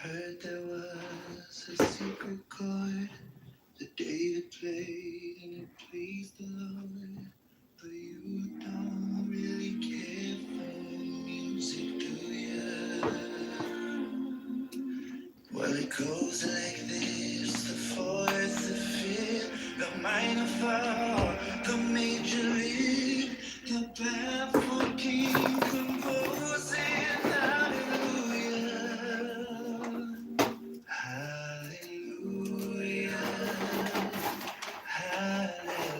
Heard there was a secret chord that David played and it pleased the Lord. But you don't really care for music, do ya? Well, it goes like this: the fourth, the fifth, the minor fall, the major league, the baffled king composing hallelujah. Hallelujah, hallelujah,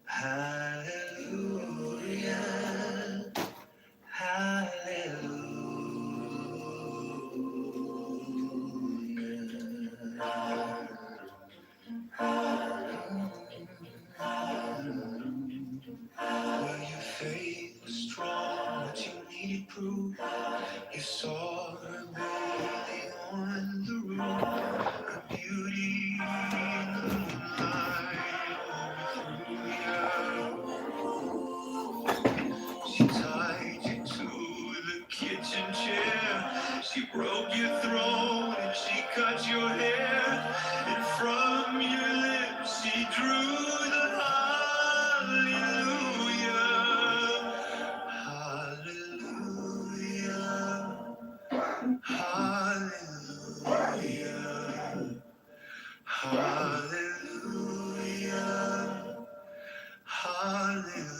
hallelujah, well, your faith was strong, but you needed proof. You saw her bathing on the roof, her beauty in the moonlight. She tied you to the kitchen chair. She broke your throat and she cut your hair. And from your lips she drew the hallelujah. Hallelujah. Hallelujah. Hallelujah. Hallelujah.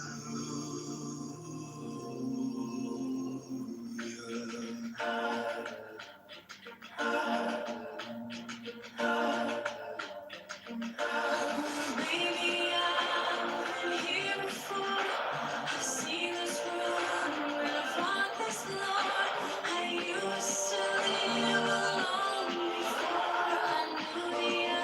Maybe I've been here before. I've seen this room where I've walked this Lord. I used to live alone before I knew you.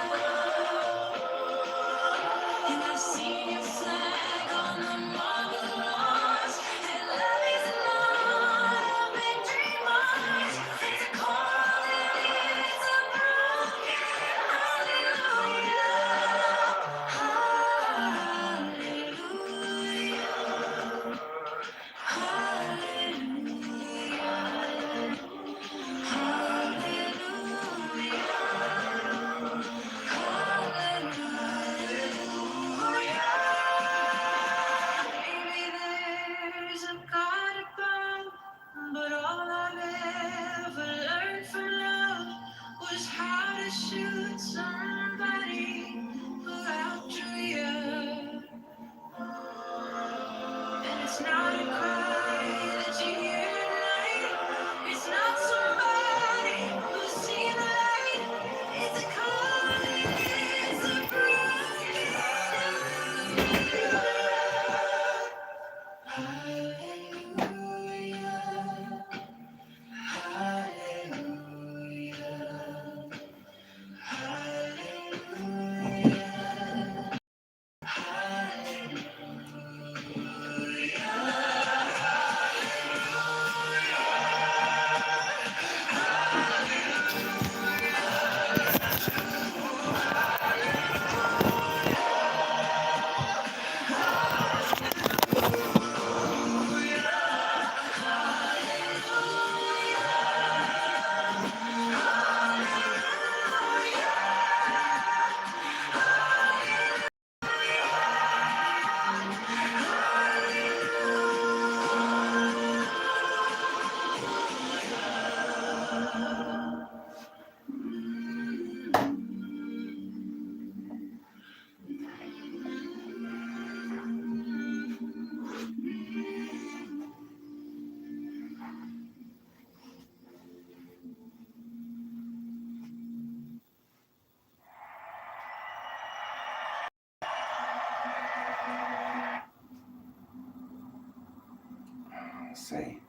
And I've seen your flag on the marble walls. And love is not a victory march. It's a calling, it's a broken hallelujah. Hallelujah. Hallelujah. Hallelujah. Hallelujah. Maybe there's a God above, but all I've ever learned from love was how to shoot somebody who outdrew you. And it's not a cry that you hear at night. It's not somebody who's seen the light. It's a calling, it's a broken hallelujah. Hallelujah. Hallelujah. Say.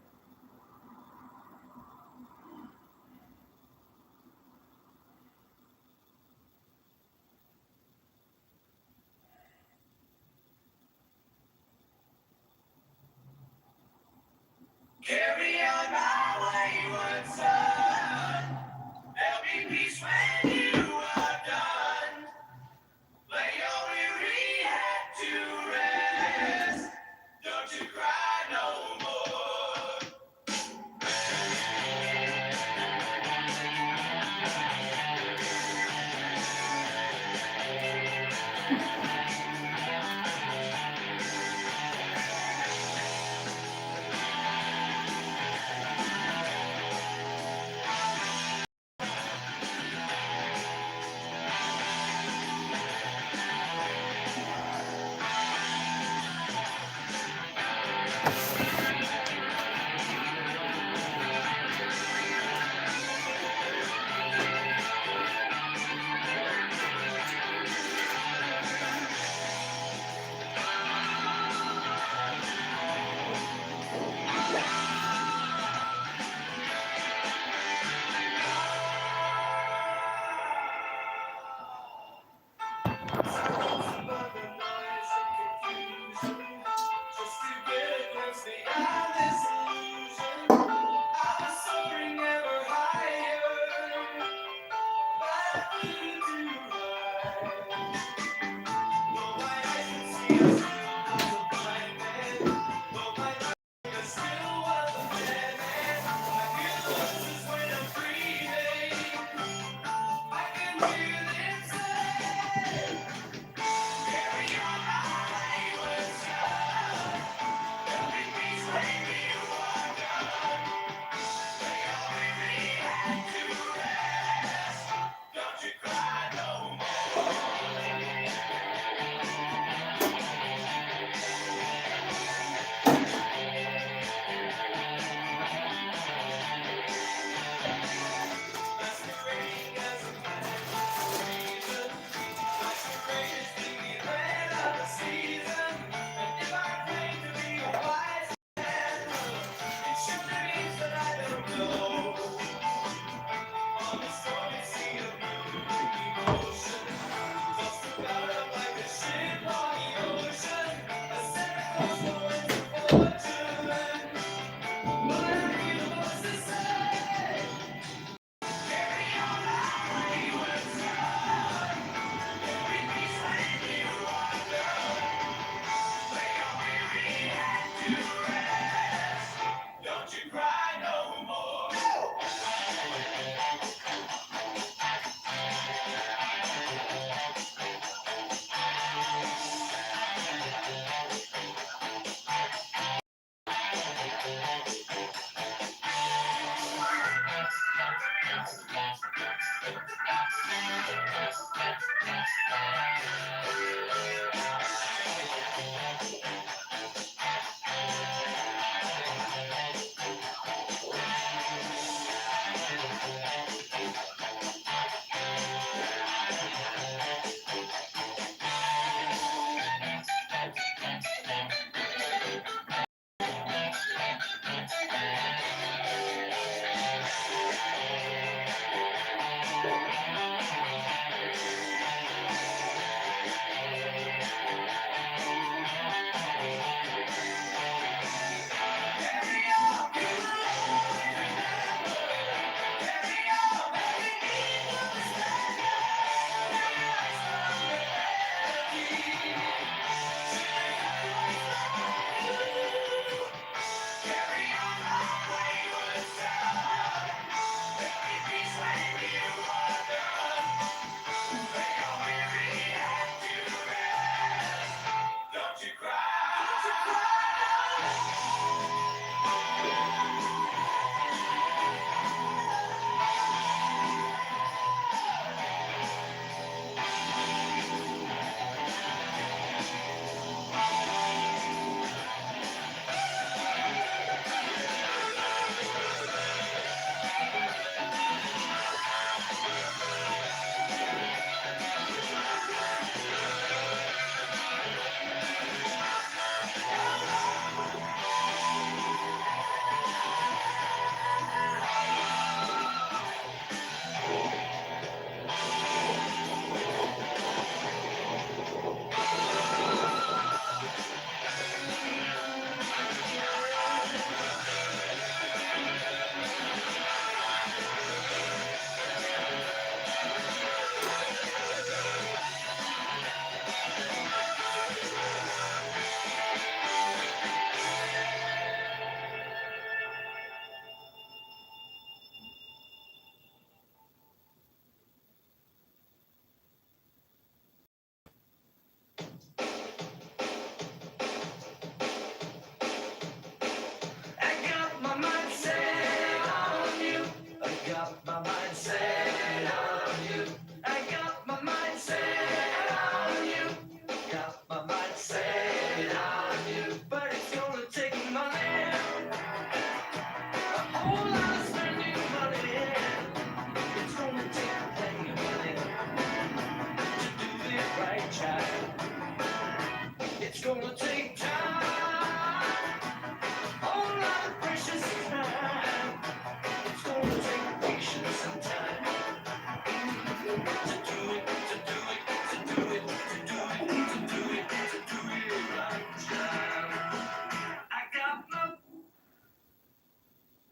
Carry on my wayward son. There'll be peace when you are done. Lay your weary head to rest. Don't you cry no more.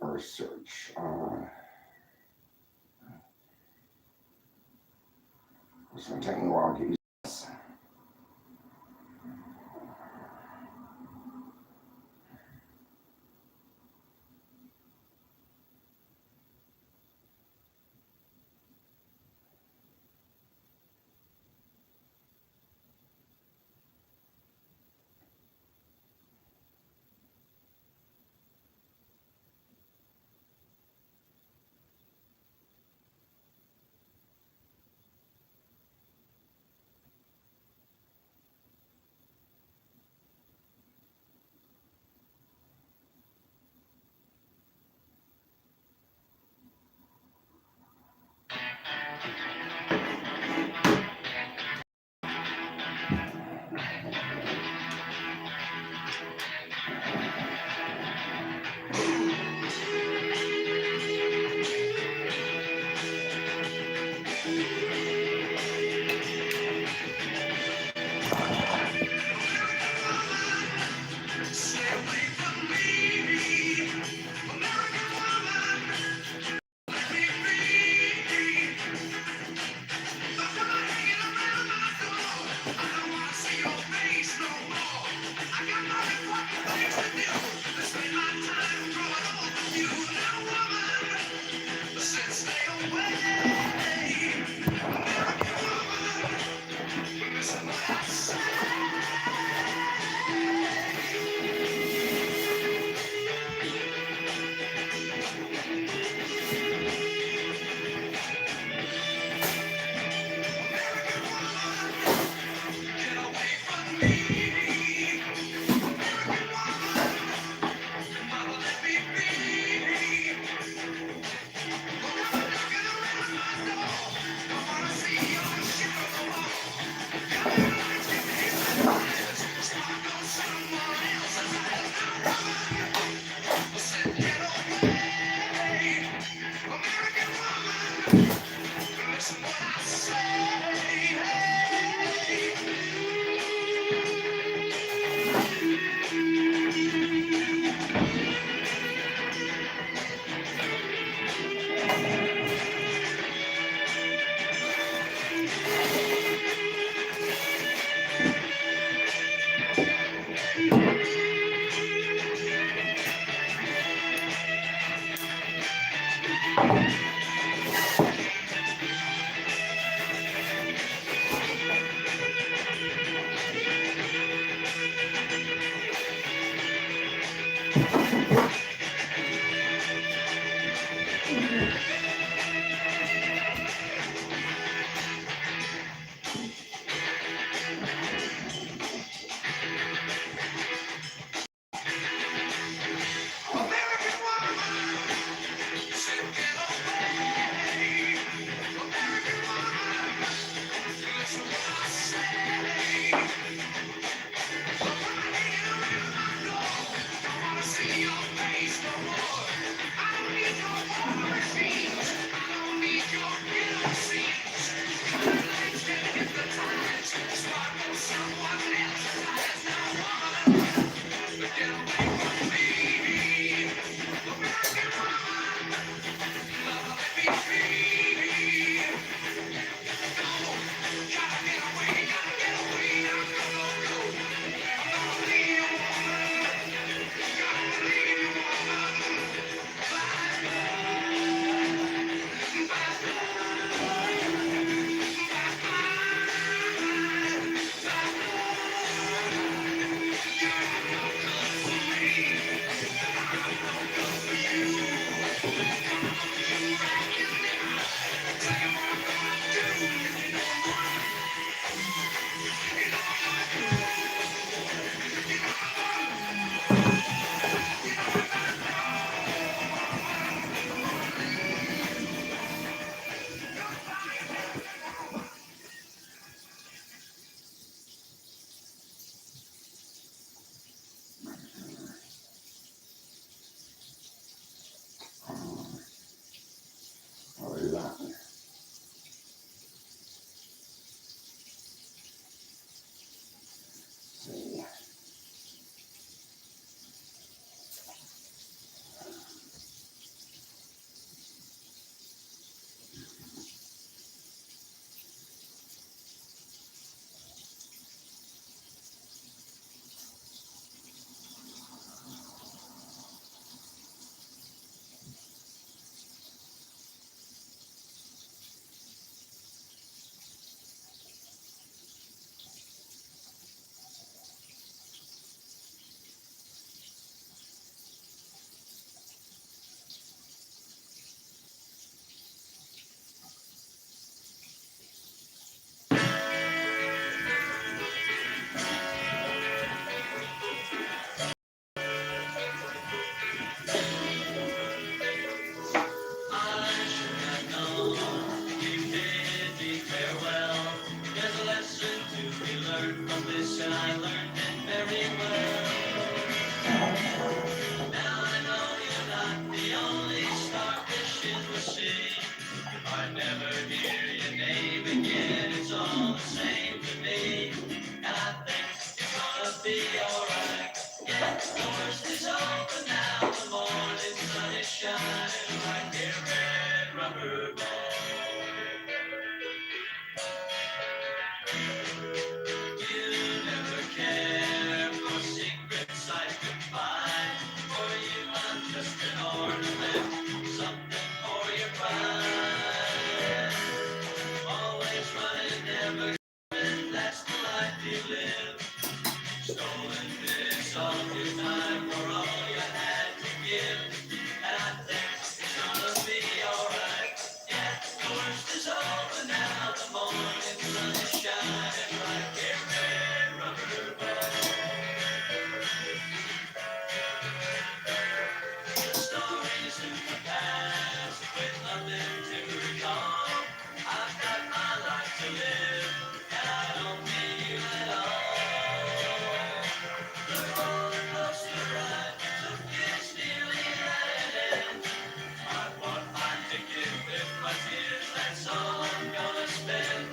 Research. It's gonna take me a while to get used to this. learned from this, and I learned it very well. Now I know you're not the only starfish in the sea. If I never hear your name again, it's all the same to me. And I think it's gonna be alright. Yeah, the worst is over now. The morning sun is shining like a red rubber ball. You never care for secrets I could find. For you, I'm just an ornament, something for your pride. Always running, never giving, that's the life you live. Stolen minutes of your time for all you had to give. And I think it's gonna be alright. Yeah, the worst is over now. The morning sun is shining like a red rubber ball. Stories in the past with nothing to recall. I've got my life to live, and I don't need you at all. The roller coaster ride took its nearly at an end. I bought my ticket with my tears, that's all I'm gonna spend.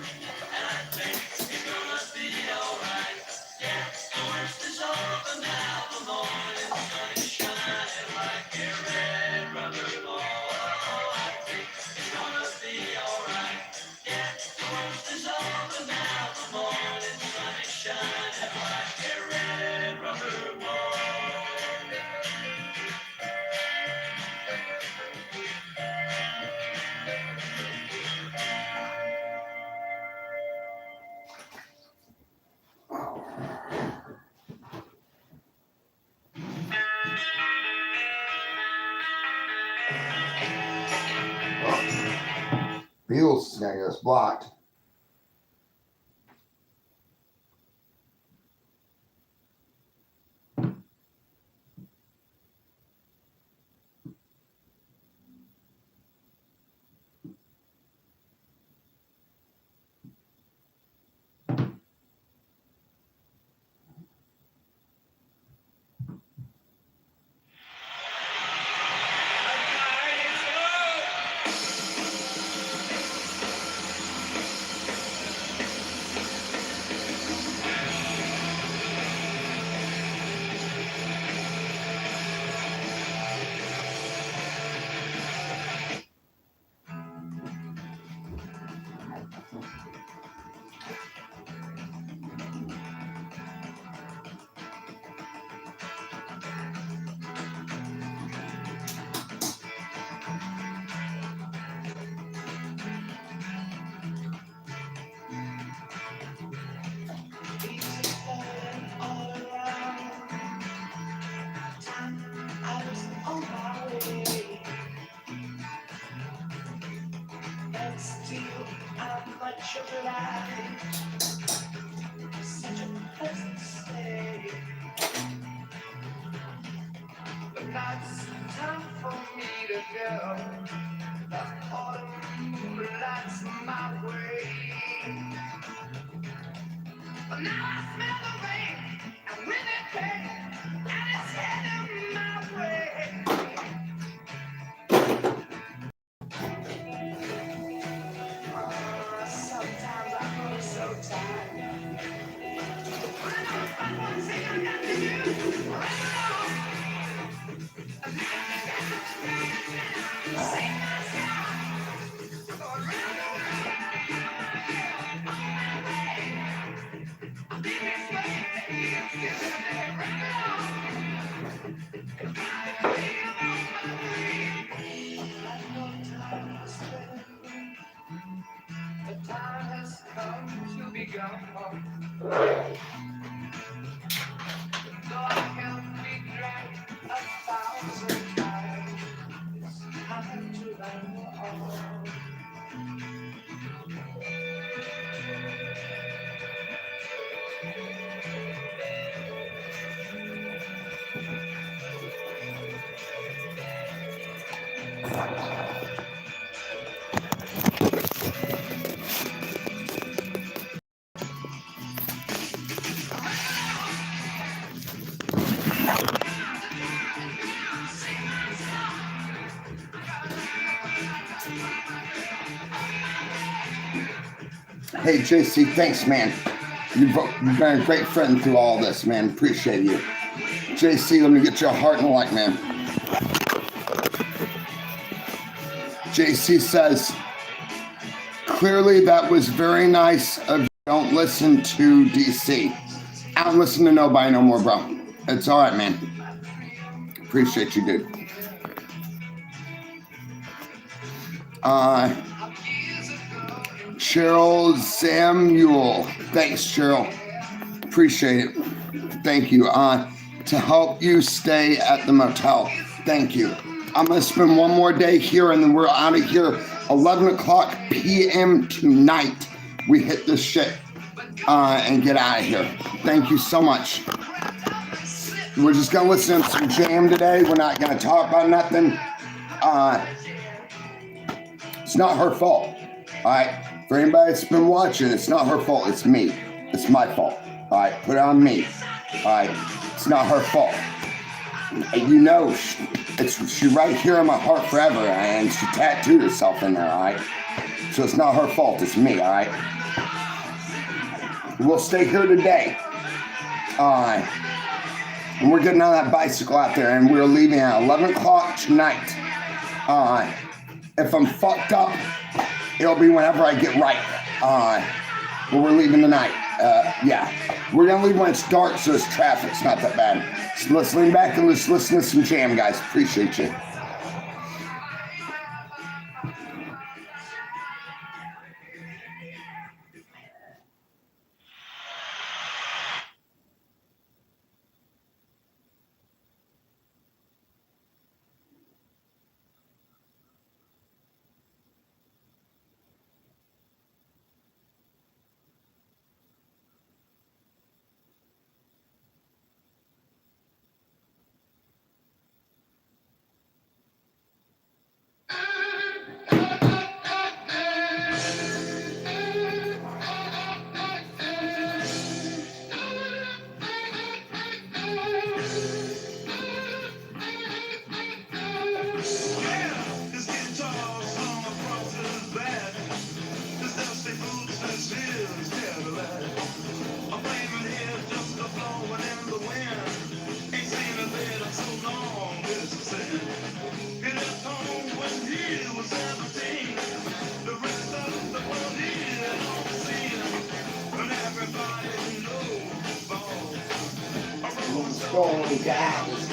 And I think it's gonna be alright. Yeah, the worst is over now. The morning sun is shining like a red rubber ball. I think it's gonna be alright. Yeah, the worst is over now. The morning sun is shining like a red rubber ball. Beatles snag us blocked. Such a pleasant stay. But now it's time for me to go. The autumn lights my way. But now I smell the rain, and with it came, and it's heading my way. Sometimes I feel so tired. But I know if I want to say I got to do, right along. Sing my song, around the world, on my way. I'll be this way, right along. I feel on my way. I've no time to spend. The time has come to be gone. Though I can be dragged 1,000 times, it's time to let on. Hey, JC, thanks, man. You've been a great friend through all this, man. Appreciate you. JC, let me get you a heart and a like, man. JC says, clearly that was very nice of you. Don't listen to DC. I don't listen to nobody no more, bro. It's all right, man. Appreciate you, dude. Cheryl Samuel. Thanks, Cheryl. Appreciate it. Thank you. To help you stay at the motel. Thank you. I'm going to spend one more day here and then we're out of here. 11 o'clock p.m. tonight. We hit this shit and get out of here. Thank you so much. We're just going to listen to some jam today. We're not going to talk about nothing. It's not her fault. All right. For anybody that's been watching, it's not her fault. It's me. It's my fault. All right. Put it on me. All right. It's not her fault. You know, she right here in my heart forever, and she tattooed herself in there, all right? So it's not her fault, it's me, all right? We'll stay here today. And we're getting on that bicycle out there, and we're leaving at 11 o'clock tonight. If I'm fucked up, it'll be whenever I get right. But we're leaving tonight. Yeah. We're going to leave when it's dark, so it's traffic. It's not that bad. So let's lean back and let's listen to some jam, guys. Appreciate you.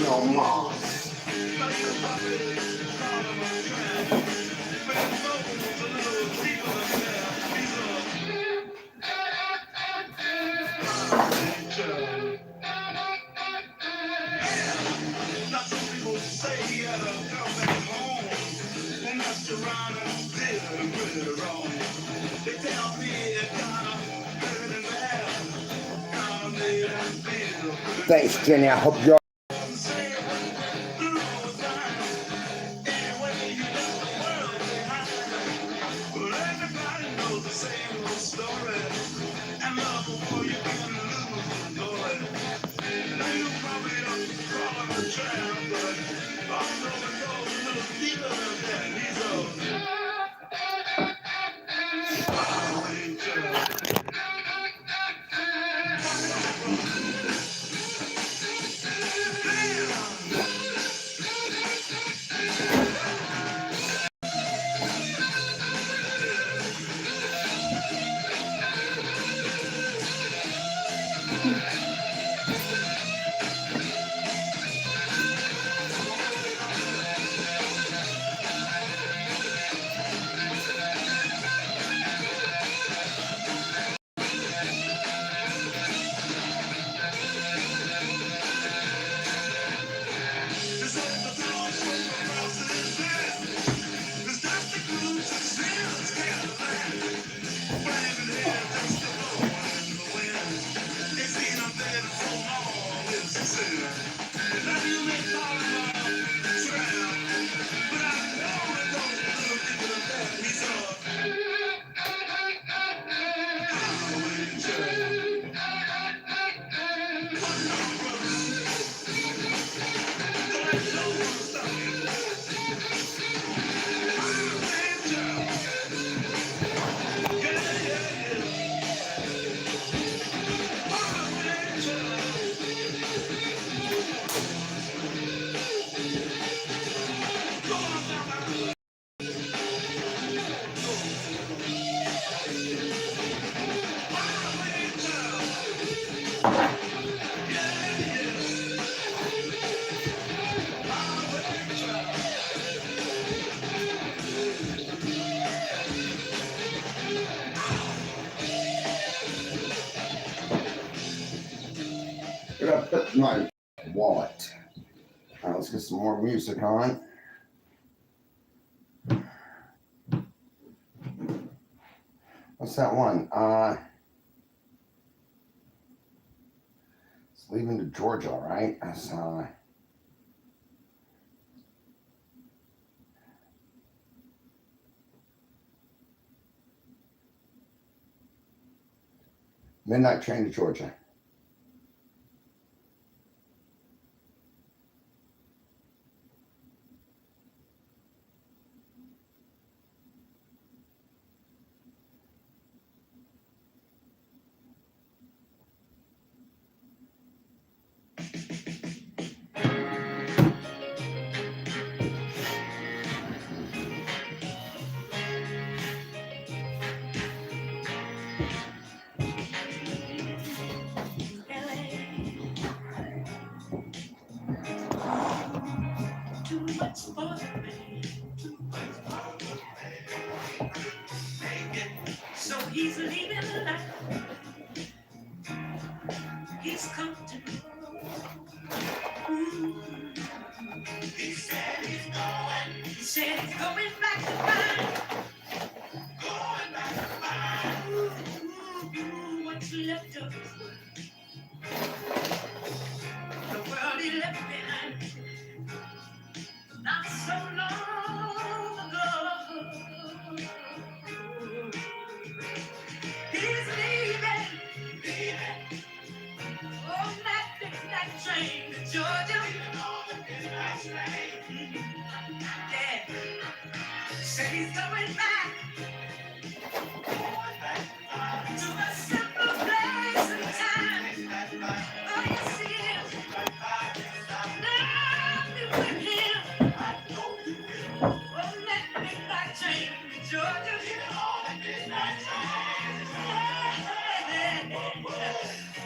No more. Thanks, Jenny. I hope you're. Where did I put my wallet? All right, let's get some more music on. What's that one? It's Leaving to Georgia, right? That's Midnight Train to Georgia. Too much for me. So he's leaving life. He's come to He said he's going back to mine. Going back to mine. What's left of his world? The world he left behind. Not so long ago. He's leaving. Oh, that train to Georgia. Yeah. Said he's going back to a simple place and time. Oh, yes, he is. Now be with him. Oh, that train to Georgia.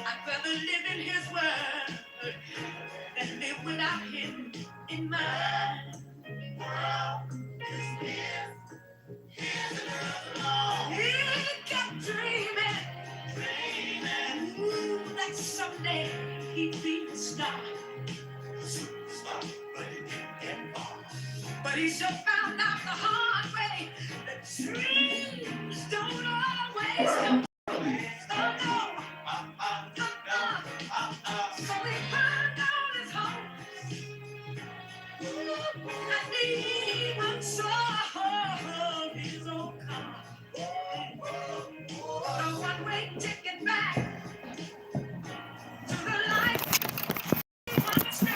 I'd rather live in his word than live without him in mine. He kept dreaming, ooh, that someday he'd be the star. But he sure found out the hard way that dreams don't always come. Oh no! So he burned down his home. And he even saw his own car. The one-way ticket back to the life he once knew.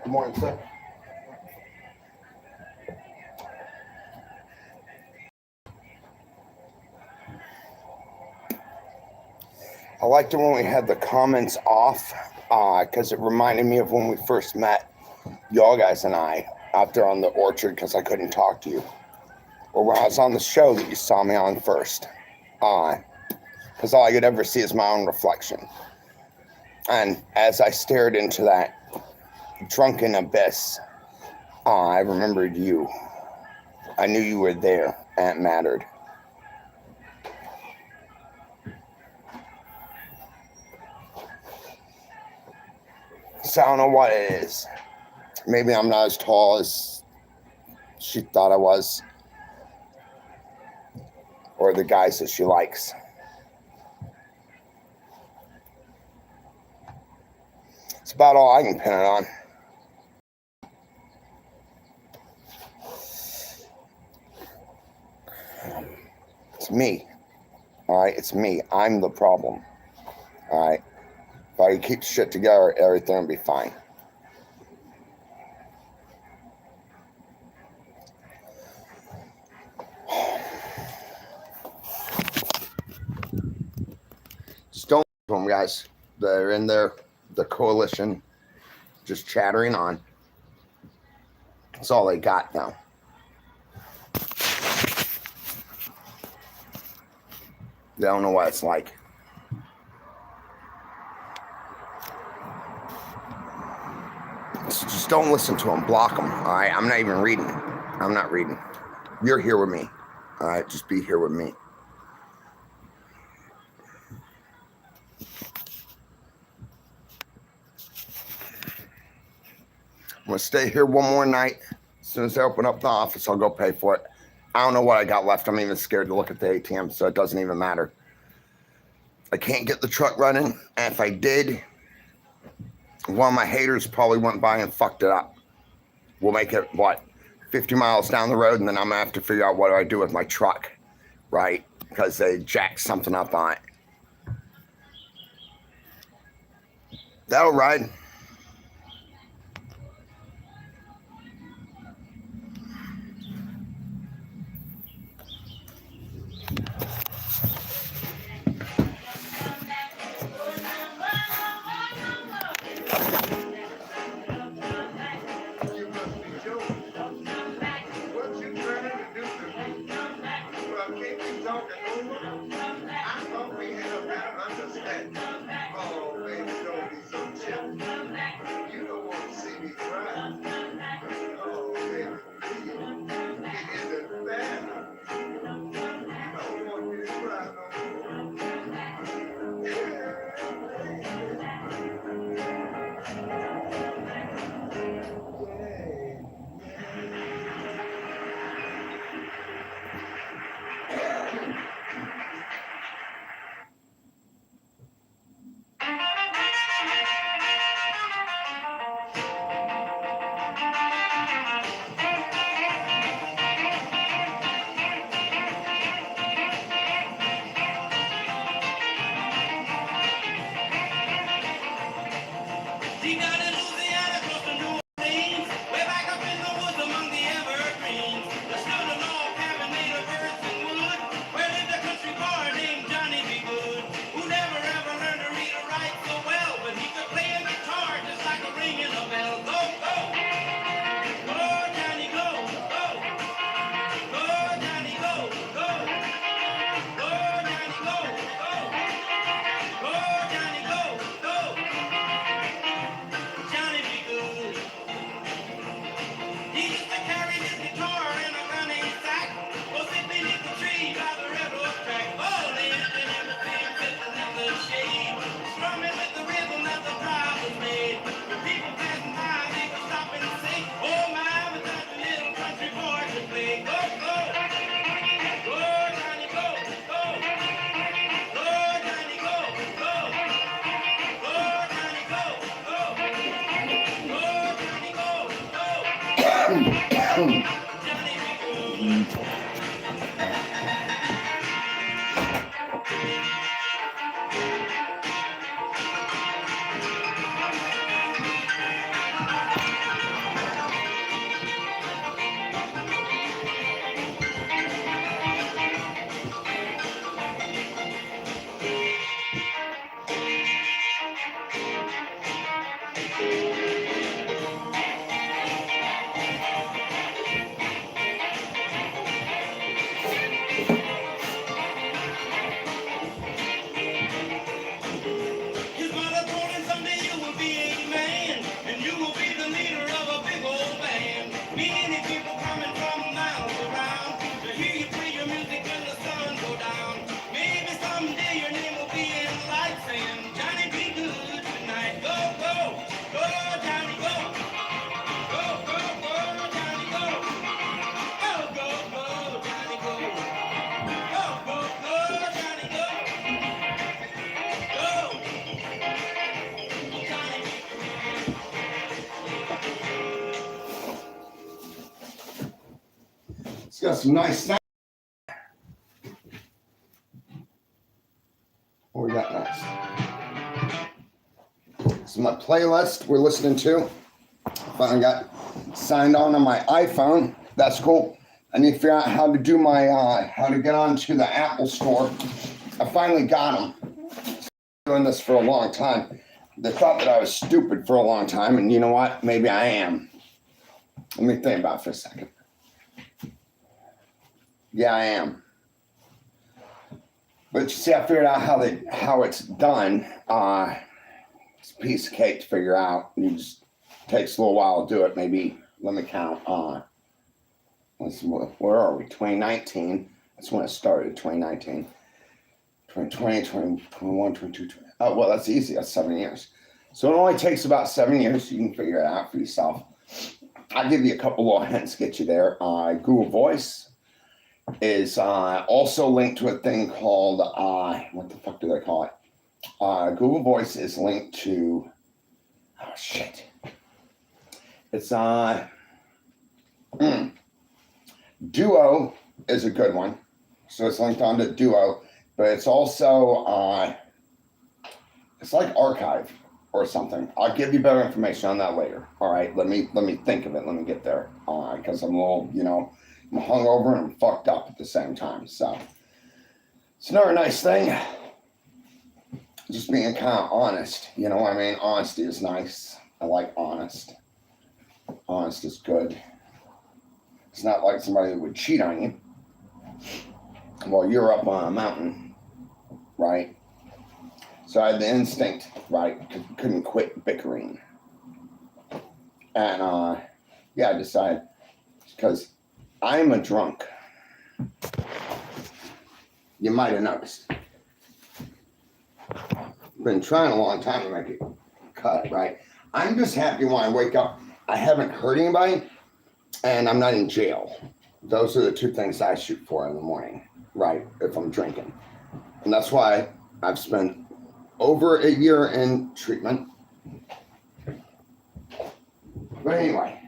Good morning, sir. I liked it when we had the comments off because it reminded me of when we first met, y'all guys and I, out there on the orchard because I couldn't talk to you. Or when I was on the show that you saw me on first. Because all I could ever see is my own reflection. And as I stared into that drunken abyss, Oh, I remembered you. I knew you were there, and it mattered. So I don't know what it is. Maybe I'm not as tall as she thought I was, or the guys that she likes. It's about all I can pin it on. It's me. All right, it's me. I'm the problem. All right. If I keep shit together, everything will be fine. Just don't listen to them, guys. They're in there, the coalition, just chattering on. That's all they got now. They don't know what it's like. So just don't listen to them. Block them. All right. I'm not even reading. I'm not reading. You're here with me. All right. Just be here with me. I'm going to stay here one more night. As soon as I open up the office, I'll go pay for it. I don't know what I got left. I'm even scared to look at the ATM, so it doesn't even matter. I can't get the truck running. And if I did, one of my haters probably went by and fucked it up. We'll make it, 50 miles down the road, and then I'm going to have to figure out what do I do with my truck, right? Because they jacked something up on it. That'll ride. His mother told him someday you will be a man, and you will be the It's got some nice sound. What we got next? This is my playlist we're listening to. Finally got signed on my iPhone. That's cool. I need to figure out how to do my, how to get onto the Apple Store. I finally got them. Doing this for a long time. They thought that I was stupid for a long time, and you know what? Maybe I am. Let me think about it for a second. Yeah, I am. But you see, I figured out how it's done. It's a piece of cake to figure out. It just takes a little while to do it. Maybe, let me count. Where are we? 2019. That's when it started, 2019. 2020, 2021, 22, 20. Oh, well, that's easy. That's 7 years. So it only takes about 7 years. You can figure it out for yourself. I'll give you a couple little hints to get you there. Google Voice is also linked to a thing called, what the fuck do they call it? Google Voice is linked to, oh, shit. It's, Duo is a good one. So it's linked onto Duo, but it's also, it's like Archive or something. I'll give you better information on that later. All right, let me think of it. Let me get there. Because I'm a little, I'm hungover and I'm fucked up at the same time. So it's another nice thing. Just being kind of honest. You know what I mean? Honesty is nice. I like honest. Honest is good. It's not like somebody would cheat on you while you're up on a mountain, right? So I had the instinct, right? Couldn't quit bickering. And yeah, I decided, because I'm a drunk. You might have noticed. Been trying a long time to make it cut, right? I'm just happy when I wake up. I haven't hurt anybody, and I'm not in jail. Those are the two things I shoot for in the morning, right? If I'm drinking. And that's why I've spent over a year in treatment. But anyway.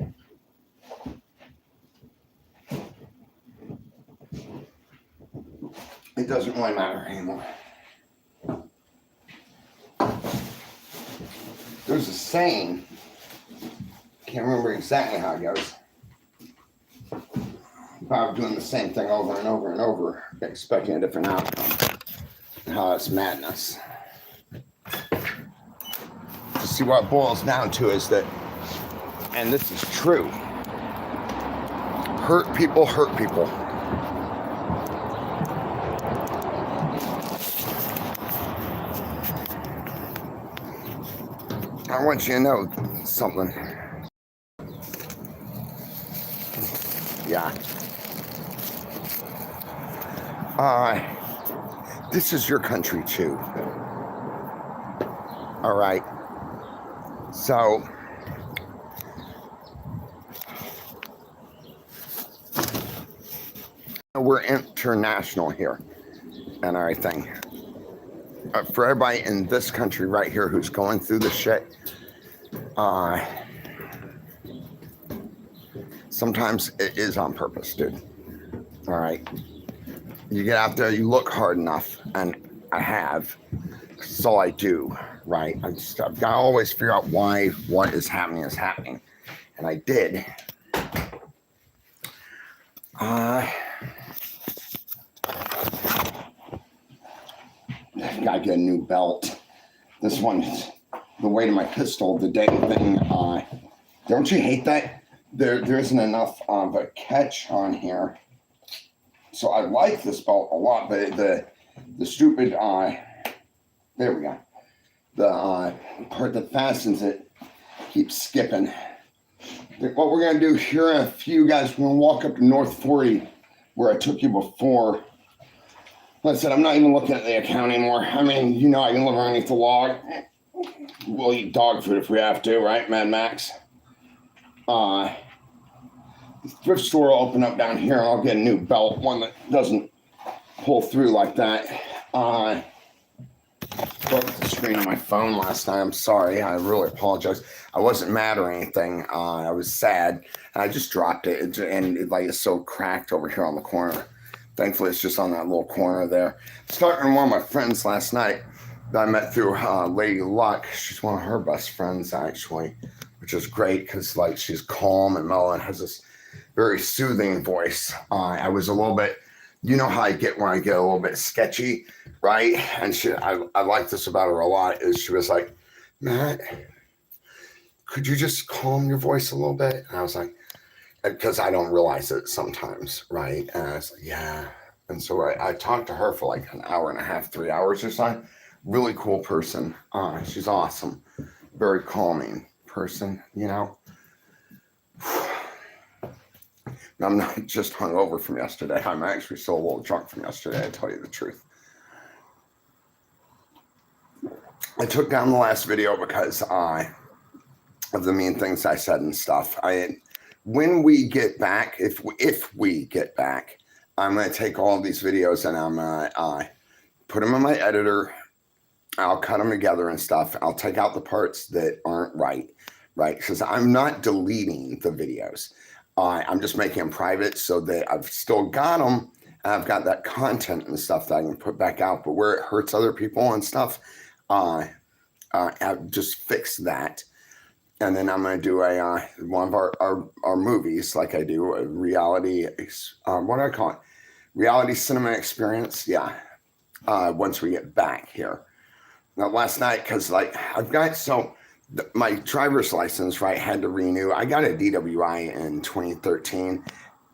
It doesn't really matter anymore. There's a saying, can't remember exactly how it goes. Probably doing the same thing over and over and over, expecting a different outcome. How it's madness. To see what it boils down to is that, and this is true, hurt people hurt people. I want you to know something. Yeah. This is your country too. All right. So, we're international here and everything. For everybody in this country right here who's going through the shit, sometimes it is on purpose, dude. All right. You get out there, you look hard enough, and I have. That's all I do, right? I've got to always figure out why what is happening, and I did. Gotta get a new belt. This one, the weight of my pistol, the dang thing. Don't you hate that? There isn't enough of a catch on here. So I like this belt a lot, but the stupid, there we go. The part that fastens it keeps skipping. What we're gonna do here in a few, guys, we're gonna walk up to North 40 where I took you before. Like I said, I'm not even looking at the account anymore. I mean, I can live underneath the log. We'll eat dog food if we have to, right, Mad Max? The thrift store will open up down here, and I'll get a new belt, one that doesn't pull through like that. broke the screen of my phone last night. I'm sorry. I really apologize. I wasn't mad or anything. I was sad. And I just dropped it, and it's so cracked over here on the corner. Thankfully, it's just on that little corner there. Starting with one of my friends last night that I met through Lady Luck. She's one of her best friends, actually, which is great because she's calm and mellow and has this very soothing voice. I was a little bit, you know how I get when I get a little bit sketchy, right? And I like this about her a lot, is she was like, Matt, could you just calm your voice a little bit? And I was like, because I don't realize it sometimes, right? And I was like, yeah. And so I talked to her for like an hour and a half, 3 hours or so. Really cool person. She's awesome. Very calming person, you know. I'm not just hungover from yesterday. I'm actually still a little drunk from yesterday, to tell you the truth. I took down the last video because of the mean things I said and stuff. When we get back, if we get back, I'm going to take all of these videos and I'm going to put them in my editor. I'll cut them together and stuff. I'll take out the parts that aren't right? Because I'm not deleting the videos. I'm just making them private so that I've still got them and I've got that content and stuff that I can put back out. But where it hurts other people and stuff, I'll just fix that. And then I'm going to do one of our movies, like I do, a reality, what do I call it? Reality cinema experience. Yeah. Once we get back here. Now, last night, because I've got, my driver's license, right, had to renew. I got a DWI in 2013.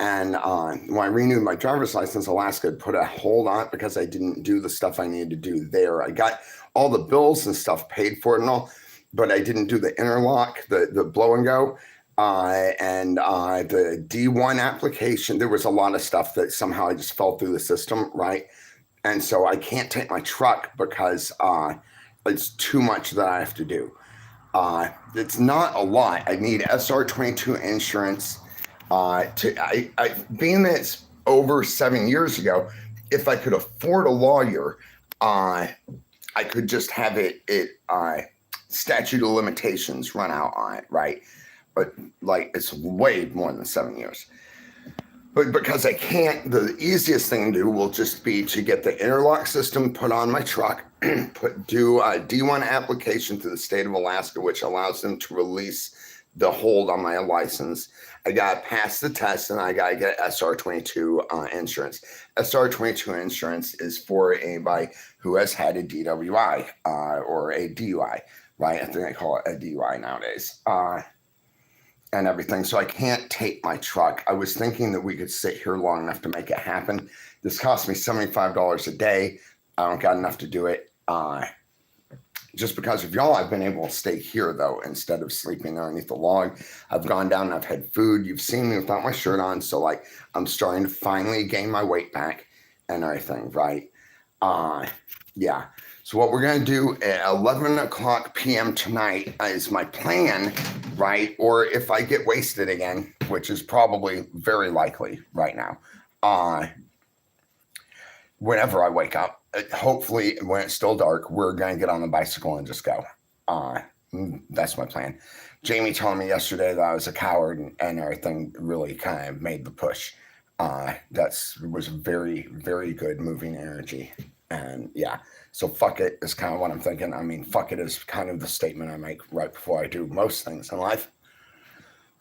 And when I renewed my driver's license, Alaska had put a hold on it because I didn't do the stuff I needed to do there. I got all the bills and stuff paid for it and all, but I didn't do the interlock, the blow and go, and the D1 application. There was a lot of stuff that somehow I just fell through the system, right? And so I can't take my truck because it's too much that I have to do. It's not a lot. I need SR22 insurance. Being that it's over 7 years ago, if I could afford a lawyer, I could just have it statute of limitations run out on it, right? But it's way more than 7 years. But because I can't, the easiest thing to do will just be to get the interlock system put on my truck, do a D1 application to the state of Alaska, which allows them to release the hold on my license. I got to pass the test and I got to get SR22 insurance. SR22 insurance is for anybody who has had a DWI or a DUI, right? I think they call it a DUI nowadays. And everything. So I can't take my truck. I was thinking that we could sit here long enough to make it happen. This cost me $75 a day. I don't got enough to do it. Just because of y'all, I've been able to stay here though, instead of sleeping underneath the log. I've gone down and I've had food. You've seen me without my shirt on. So I'm starting to finally gain my weight back and everything, right? Yeah. So what we're going to do at 11 o'clock p.m. tonight is my plan, right? Or if I get wasted again, which is probably very likely right now, whenever I wake up, hopefully when it's still dark, we're going to get on the bicycle and just go. That's my plan. Jamie told me yesterday that I was a coward and everything really kind of made the push. That was very, very good moving energy. And yeah, so fuck it is kind of what I'm thinking. I mean, fuck it is kind of the statement I make right before I do most things in life.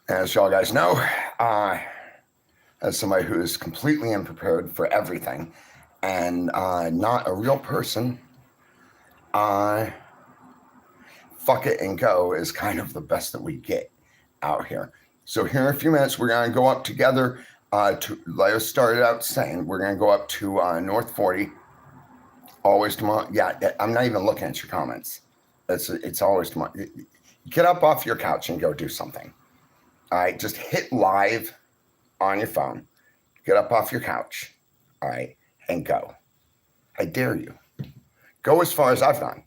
As y'all guys know, as somebody who is completely unprepared for everything and not a real person, fuck it and go is kind of the best that we get out here. So here in a few minutes, we're going to go up together to, like I started out saying, we're going to go up to North 40. Always tomorrow. Yeah, I'm not even looking at your comments. It's always tomorrow. Get up off your couch and go do something. All right, just hit live on your phone. Get up off your couch, all right, and go. I dare you. Go as far as I've gone.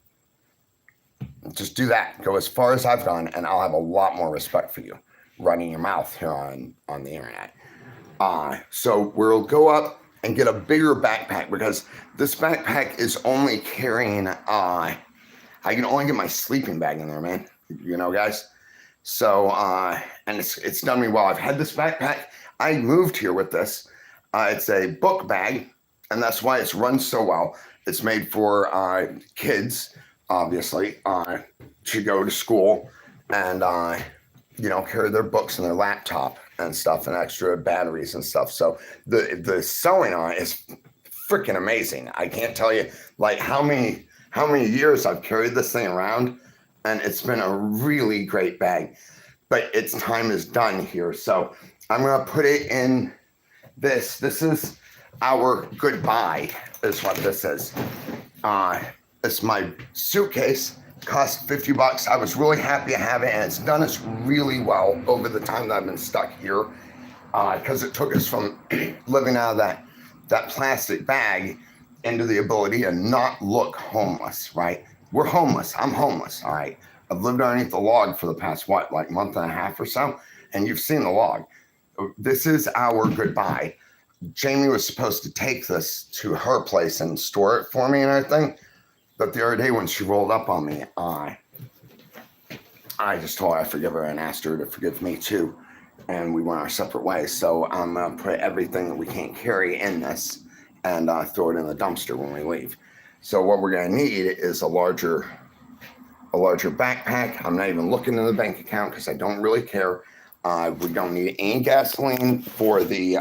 Just do that. Go as far as I've gone, and I'll have a lot more respect for you running your mouth here on the internet. So we'll go up. and get a bigger backpack, because this backpack is only carrying, I can only get my sleeping bag in there, man. You know, guys. So, and it's done me well. I've had this backpack. I moved here with this. It's a book bag, and that's why it's run so well. It's made for kids, obviously, to go to school and, carry their books and their laptop and stuff, and extra batteries and stuff. So the sewing on it is freaking amazing. I can't tell you like how many years I've carried this thing around, and it's been a really great bag. But its time is done here, so I'm gonna put it in this. This is our goodbye, is what this is. It's my suitcase. Cost $50. I was really happy to have it, and it's done us really well over the time that I've been stuck here, because it took us from living out of that plastic bag into the ability to not look homeless, right? We're homeless. I'm homeless, all right? I've lived underneath the log for the past, month and a half or so, and you've seen the log. This is our goodbye. Jamie was supposed to take this to her place and store it for me and everything, but the other day when she rolled up on me, I just told her I forgive her and asked her to forgive me too, and we went our separate ways. So I'm gonna put everything that we can't carry in this and throw it in the dumpster when we leave. So what we're gonna need is a larger backpack. I'm not even looking in the bank account because I don't really care. We don't need any gasoline for the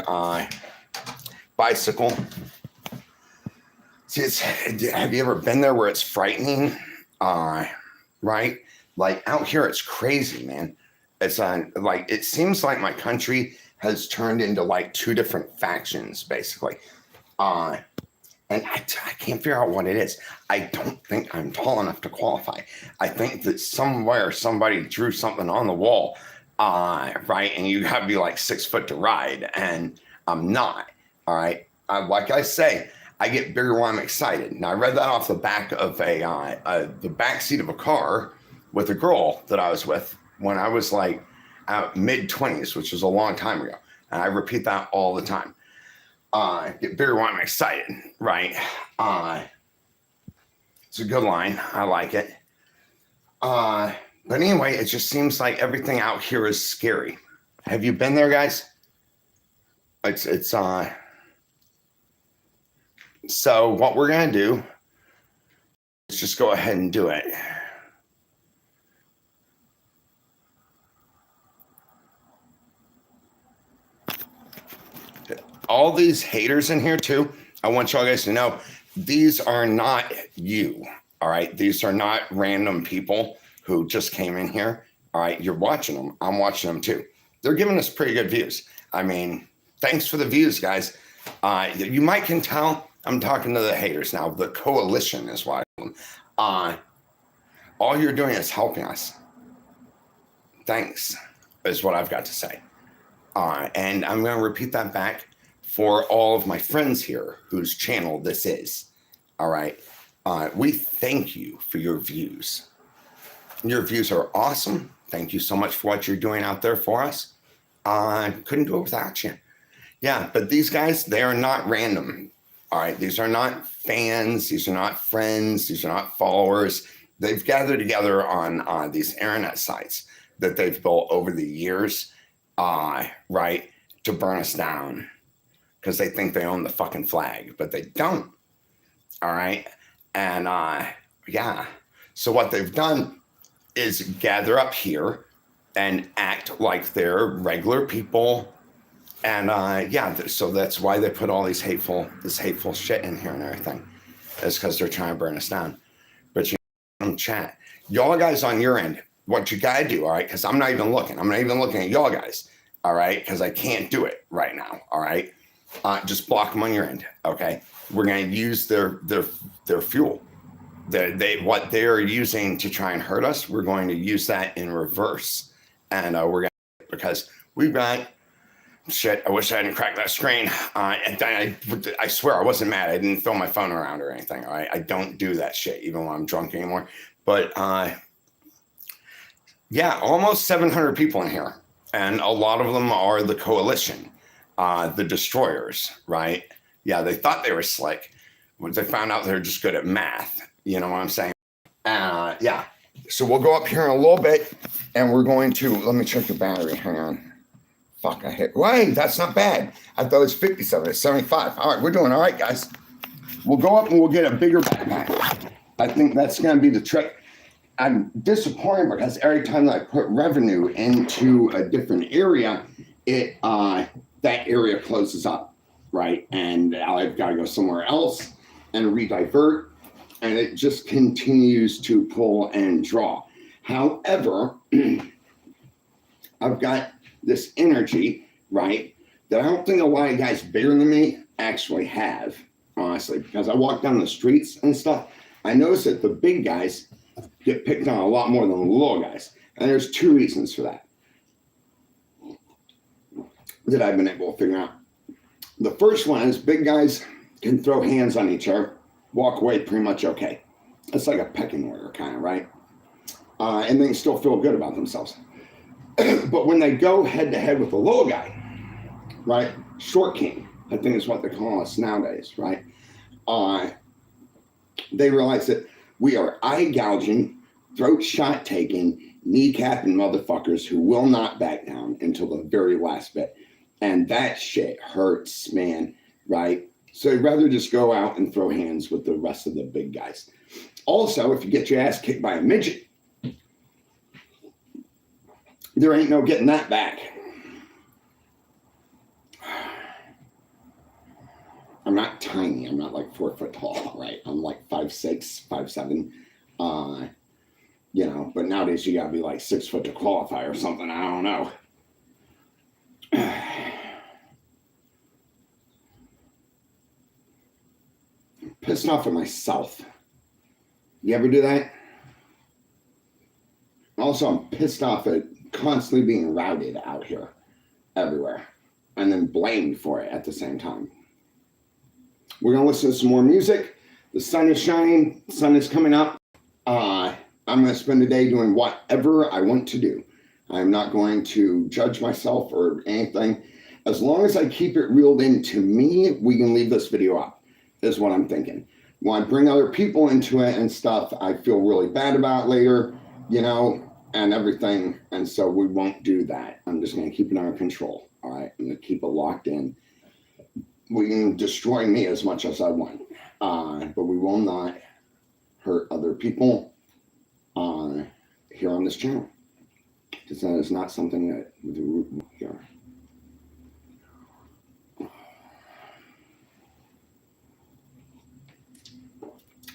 bicycle. See, have you ever been there where it's frightening? Right? Like out here, it's crazy, man. It's it seems like my country has turned into like two different factions, basically. And I can't figure out what it is. I don't think I'm tall enough to qualify. I think that somewhere somebody drew something on the wall, right? And you have to be like 6 foot to ride, and I'm not. All right. Like I say, I get bigger when I'm excited. Now I read that off the back of the back seat of a car with a girl that I was with when I was like mid-20s, which was a long time ago. And I repeat that all the time. Get bigger when I'm excited, right? It's a good line. I like it. But anyway, it just seems like everything out here is scary. Have you been there, guys? It's so what we're gonna do is just go ahead and do it. All these haters in here too, I want y'all guys to know, these are not you, all right? These are not random people who just came in here, all right? You're watching them. I'm watching them too. They're giving us pretty good views. I mean, thanks for the views, guys. You might can tell I'm talking to the haters now. The coalition is why. All you're doing is helping us. Thanks, is what I've got to say. And I'm going to repeat that back for all of my friends here whose channel this is. All right. We thank you for your views. Your views are awesome. Thank you so much for what you're doing out there for us. I couldn't do it without you. Yeah, but these guys, they are not random. All right. These are not fans. These are not friends. These are not followers. They've gathered together on these internet sites that they've built over the years, right, to burn us down because they think they own the fucking flag, but they don't. All right. And yeah. So what they've done is gather up here and act like they're regular people. And yeah, so that's why they put all this hateful shit in here and everything. It's because they're trying to burn us down. But you know, chat, y'all guys on your end, what you gotta do, all right? Because I'm not even looking. I'm not even looking at y'all guys, all right? Because I can't do it right now, all right? Just block them on your end, okay? We're gonna use their fuel. What they're using to try and hurt us, we're going to use that in reverse. And we're gonna, because we've got shit. I wish I hadn't cracked that screen. I swear I wasn't mad. I didn't throw my phone around or anything. All right, I don't do that shit even when I'm drunk anymore. But yeah, almost 700 people in here, and a lot of them are the coalition, the destroyers, right? Yeah, they thought they were slick. When they found out they were just good at math. You know what I'm saying? Yeah. So we'll go up here in a little bit, and we're going to, let me check the battery. Hang on. Fuck, I hit. Wait, that's not bad. I thought it was 57. It's 75. All right, we're doing all right, guys. We'll go up and we'll get a bigger backpack. I think that's going to be the trick. I'm disappointed because every time that I put revenue into a different area, that area closes up, right? And I've got to go somewhere else and redivert, and it just continues to pull and draw. However, I've got this energy, right, that I don't think a lot of guys bigger than me actually have, honestly, because I walk down the streets and stuff. I notice that the big guys get picked on a lot more than the little guys. And there's two reasons for that I've been able to figure out. The first one is big guys can throw hands on each other, walk away pretty much okay. It's like a pecking order kind of, right? And they can still feel good about themselves. But when they go head to head with a little guy, right? Short king, I think is what they call us nowadays, right? They realize that we are eye gouging, throat shot taking, kneecapping motherfuckers who will not back down until the very last bit. And that shit hurts, man, right? So you'd rather just go out and throw hands with the rest of the big guys. Also, if you get your ass kicked by a midget, there ain't no getting that back. I'm not tiny. I'm not like 4 foot tall, right? I'm like 5'6", 5'7". You know, but nowadays you gotta be like 6 foot to qualify or something. I don't know. I'm pissed off at myself. You ever do that? Also, I'm pissed off at constantly being routed out here, everywhere, and then blamed for it at the same time. We're gonna listen to some more music. The sun is shining, the sun is coming up. I'm gonna spend the day doing whatever I want to do. I'm not going to judge myself or anything. As long as I keep it reeled into me, we can leave this video up, is what I'm thinking. When I bring other people into it and stuff, I feel really bad about later, you know, and everything. And so we won't do that. I'm just gonna keep it under control, all right? I'm gonna keep it locked in. We can destroy me as much as I want, but we will not hurt other people here on this channel, because that is not something that we do here.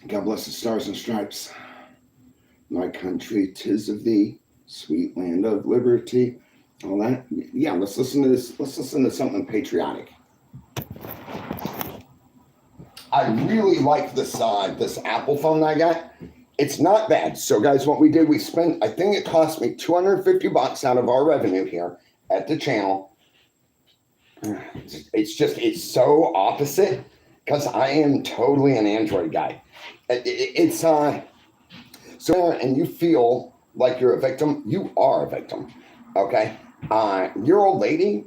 God bless the stars and stripes. My country, 'tis of thee, sweet land of liberty. All that. Yeah, let's listen to this. Let's listen to something patriotic. I really like this this Apple phone that I got. It's not bad. So guys, what we did, we spent, I think it cost me $250 out of our revenue here at the channel. It's so opposite because I am totally an Android guy. It's so, and you feel like you're a victim, you are a victim, okay? Your old lady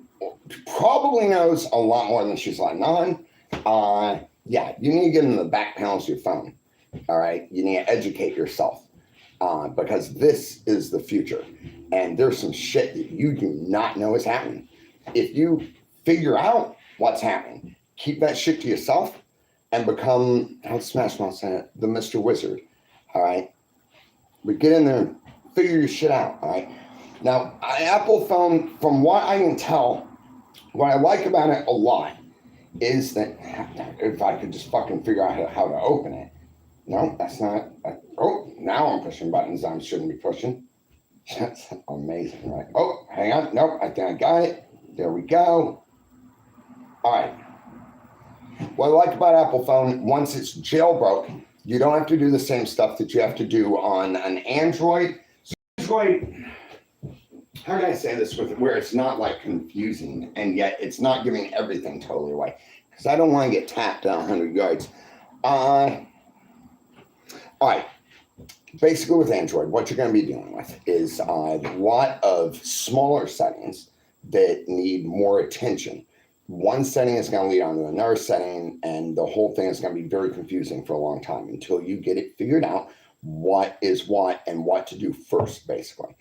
probably knows a lot more than she's letting on. Yeah, you need to get in the back panels of your phone. All right, you need to educate yourself because this is the future, and there's some shit that you do not know is happening. If you figure out what's happening, keep that shit to yourself, and become, how Smash Mouth said it, the Mr. Wizard. All right, but get in there and figure your shit out. All right. Now, Apple phone, from what I can tell, what I like about it a lot is that if I could just fucking figure out how to open it. No, that's not. Oh, now I'm pushing buttons I shouldn't be pushing. That's amazing, right? Oh, hang on. Nope, I think I got it. There we go. All right. What I like about Apple phone, once it's jailbroken, you don't have to do the same stuff that you have to do on an Android. So Android, how can I say this with where it's not like confusing and yet it's not giving everything totally away? Because I don't want to get tapped at 100 yards. All right. Basically with Android, what you're going to be dealing with is a lot of smaller settings that need more attention. one setting is going to lead on to another setting, and the whole thing is going to be very confusing for a long time until you get it figured out what is what and what to do first, basically.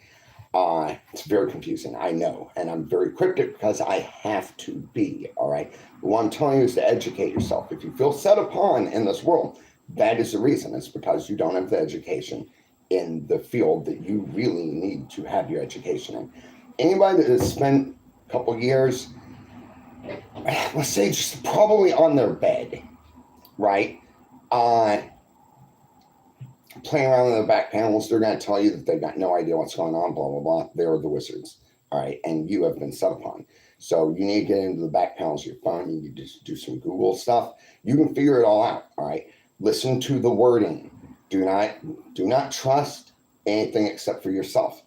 It's very confusing, I know, and I'm very cryptic because I have to be, all right? But what I'm telling you is to educate yourself. If you feel set upon in this world, that is the reason. It's because you don't have the education in the field that you really need to have your education in. Anybody that has spent a couple years, let's say just probably on their bed, right? Playing around in the back panels, they're going to tell you that they've got no idea what's going on, blah, blah, blah. They're the wizards, all right? And you have been set upon. So you need to get into the back panels of your phone. You need to just do some Google stuff. You can figure it all out, all right? Listen to the wording. Do not trust anything except for yourself,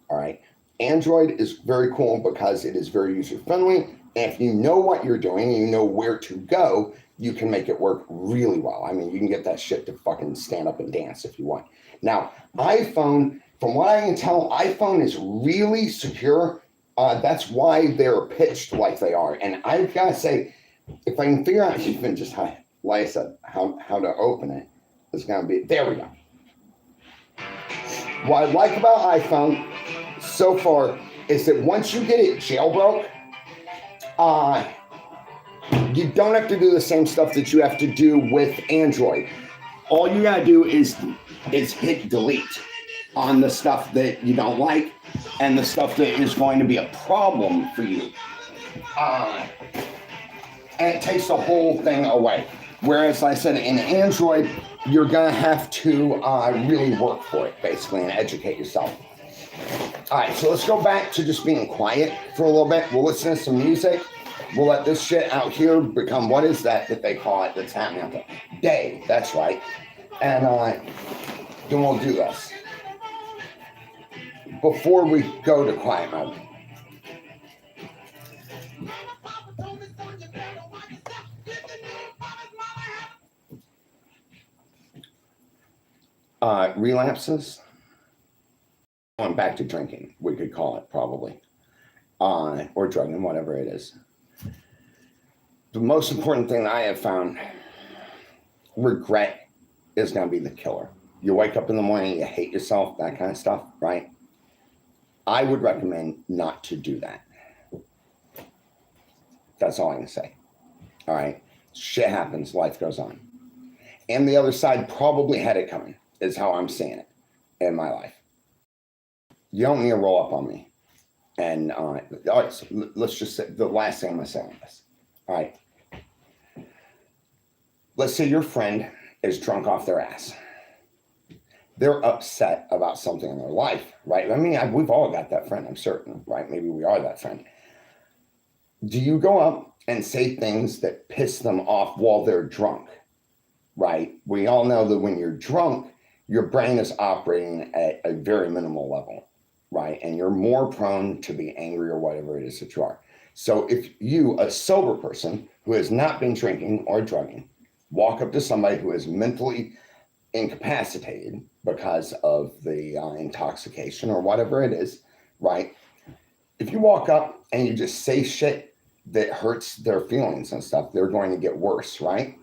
all right? Android is very cool because it is very user-friendly. And if you know what you're doing and you know where to go, you can make it work really well. I mean, you can get that shit to fucking stand up and dance if you want. Now, iPhone, from what I can tell, iPhone is really secure. That's why they're pitched like they are. And I've got to say, if I can figure out even just how, like I said, how to open it, it's going to be, there we go. What I like about iPhone so far is that once you get it jailbroke, you don't have to do the same stuff that you have to do with Android. All you gotta do is hit delete on the stuff that you don't like and the stuff that is going to be a problem for you. And it takes the whole thing away. Whereas, like I said, in Android, you're gonna have to really work for it, basically, and educate yourself. All right, so let's go back to just being quiet for a little bit. We'll listen to some music. We'll let this shit out here become, what is that they call it that's happening out there? Day, that's right. And then we'll do this. Before we go to quiet mode. Relapses. Going back to drinking, we could call it probably. Or drugging, whatever it is. The most important thing I have found, regret is going to be the killer. You wake up in the morning, you hate yourself, that kind of stuff, right? I would recommend not to do that. That's all I can say. All right? Shit happens, life goes on. And the other side probably had it coming, is how I'm seeing it in my life. You don't need to roll up on me. And all right, so let's just say the last thing I'm going to say on this. All right. Let's say your friend is drunk off their ass. They're upset about something in their life, right? I mean, we've all got that friend, I'm certain, right? Maybe we are that friend. Do you go up and say things that piss them off while they're drunk, right? We all know that when you're drunk, your brain is operating at a very minimal level, right? And you're more prone to be angry or whatever it is that you are. So if you, a sober person who has not been drinking or drugging, walk up to somebody who is mentally incapacitated because of the intoxication or whatever it is, right? If you walk up and you just say shit that hurts their feelings and stuff, they're going to get worse, right?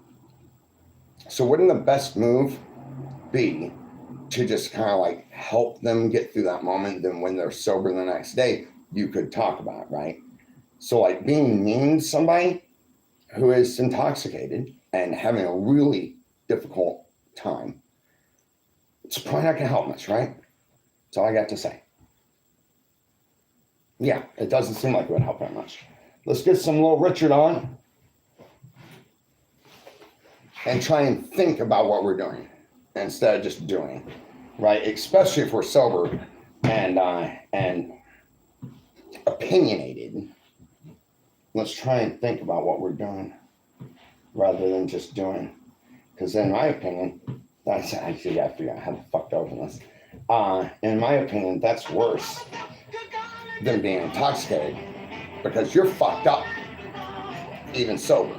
So wouldn't the best move be to just kind of like help them get through that moment? Then when they're sober the next day, you could talk about it, right? So like being mean to somebody who is intoxicated and having a really difficult time, it's probably not going to help much, right? That's all I got to say. Yeah, it doesn't seem like it would help that much. Let's get some Little Richard on and try and think about what we're doing instead of just doing, right? Especially if we're sober and opinionated. Let's try and think about what we're doing rather than just doing. Because in my opinion, that's actually, I figure out how to fuck to open this. In my opinion, that's worse than being intoxicated because you're fucked up, even sober.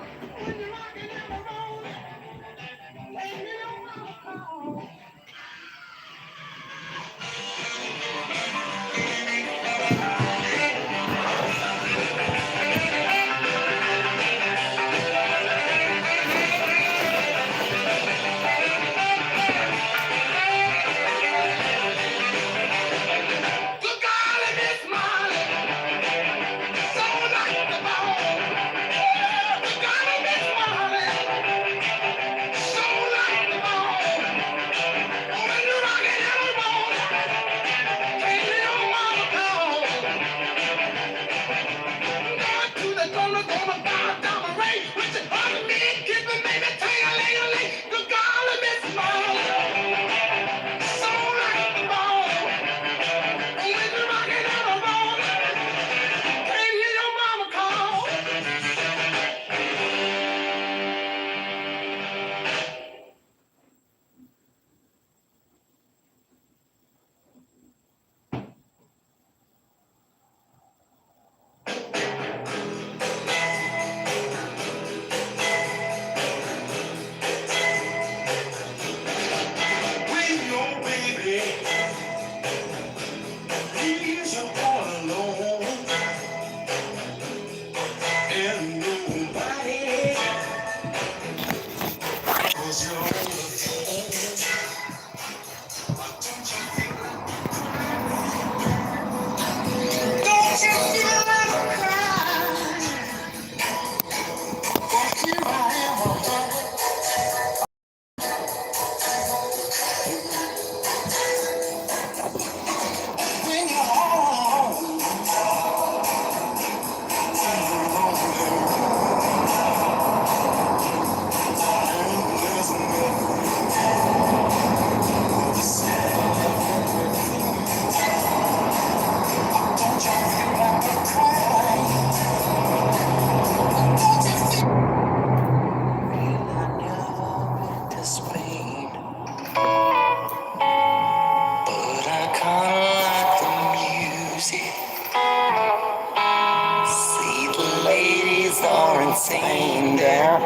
Spain there.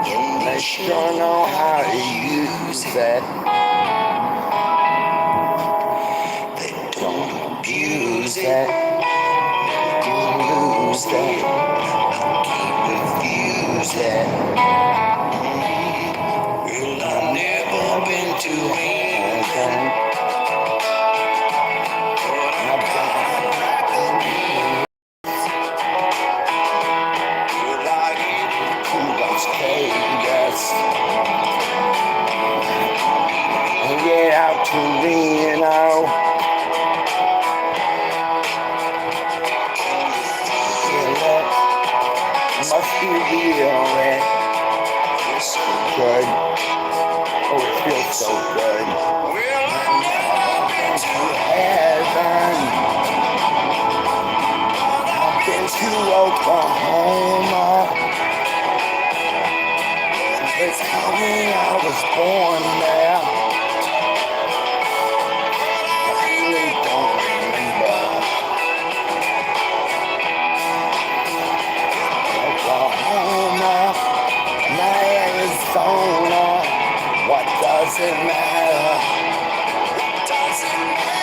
And they sure know how to use it. They don't abuse it. Lose it. Refuse it. Well, I've never been to heaven. I've get out to Reno. Must be real, it feels so good. Oh, it feels so good. Well, I've never been to heaven. I've been to Oklahoma. They tell me I was born there. I really don't remember. Oklahoma, Arizona, what does it matter? What does it matter?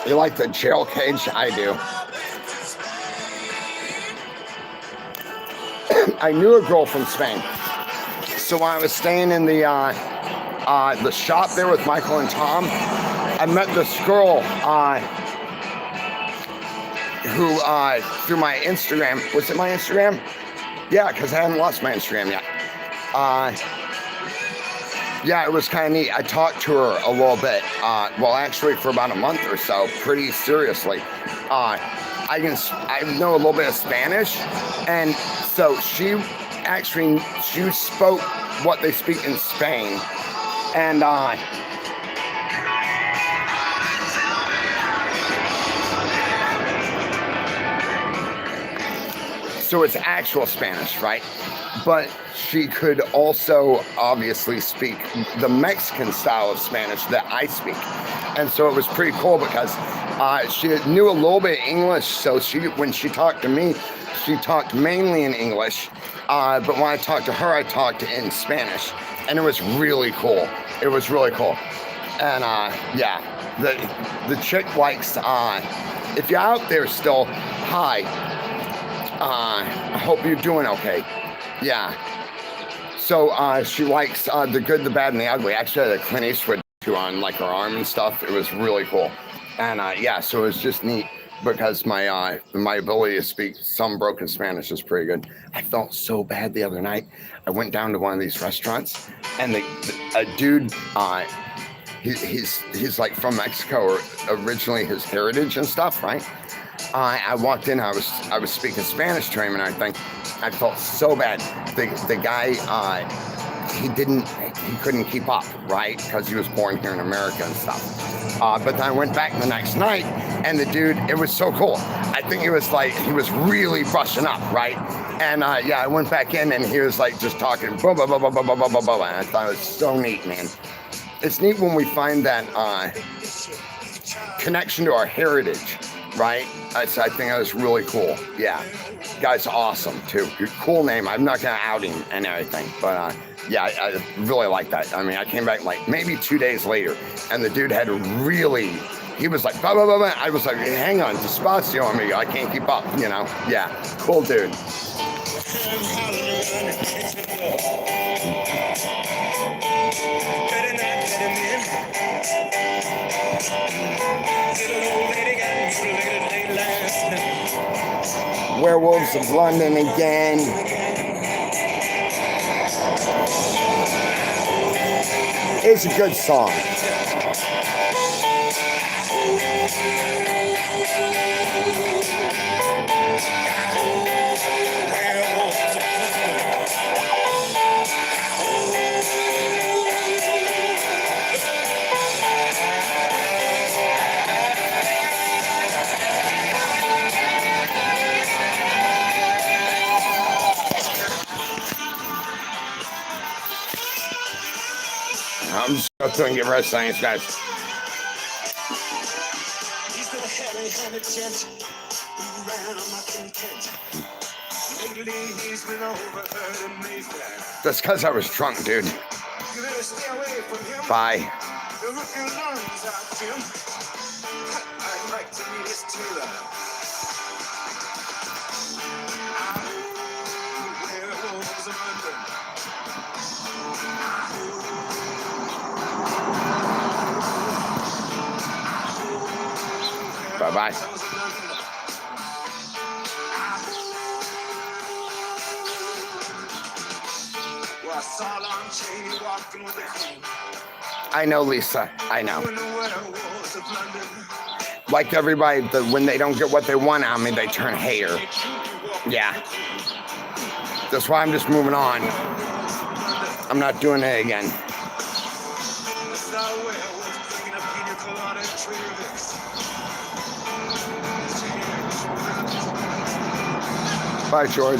You like the jail cage? I do. I knew a girl from Spain. So when I was staying in the shop there with Michael and Tom, I met this girl who through my Instagram. Was it my Instagram? Yeah, because I hadn't lost my Instagram yet. Yeah, it was kind of neat. I talked to her a little bit. Well, actually, for about a month or so, pretty seriously. I know a little bit of Spanish, and so she spoke what they speak in Spain, and so it's actual Spanish, right? But she could also obviously speak the Mexican style of Spanish that I speak. And so it was pretty cool because she knew a little bit of English. So when she talked to me, she talked mainly in English. But when I talked to her, I talked in Spanish. And it was really cool. It was really cool. And yeah, the chick likes, if you're out there still, hi. I hope you're doing okay. Yeah. So she likes The Good, the Bad, and the Ugly. Actually, I had a Clint Eastwood tattoo on like her arm and stuff. It was really cool. And yeah, so it was just neat because my ability to speak some broken Spanish is pretty good. I felt so bad the other night. I went down to one of these restaurants, and a dude, he's like from Mexico, or originally his heritage and stuff, right? I walked in, I was speaking Spanish to him, and I felt so bad. The guy, he couldn't keep up, right? Because he was born here in America and stuff. But then I went back the next night, and the dude, it was so cool. I think it was like, he was really brushing up, right? And yeah, I went back in, and he was like just talking, blah, blah, blah, blah, blah, blah, blah, blah, blah. And I thought it was so neat, man. It's neat when we find that connection to our heritage, right? I think that was really cool. Yeah, guy's awesome too. Cool name. I'm not gonna out him and everything, but yeah, I really like that. I mean, I came back like maybe 2 days later, and the dude had he was like blah blah blah blah. I was like, hang on, despacio on me. I can't keep up, you know. Yeah, cool dude. Werewolves of London again. It's a good song. through and get rid of some of these guys. He's the heavy-handed gent who ran on my content. Lately he's been overheard and made that. That's because I was drunk, dude. You better stay away from him. Bye. The rookie lungs out, Jim. I'd like to meet his tailor. Werewolves of London. Bye-bye. Well, I saw Lon Chaney walking with the queen. I know, Lisa. I know. When the werewolves of London. Like everybody, when they don't get what they want out of me, they turn hater. Yeah. That's why I'm just moving on. I'm not doing it again. Bye, George.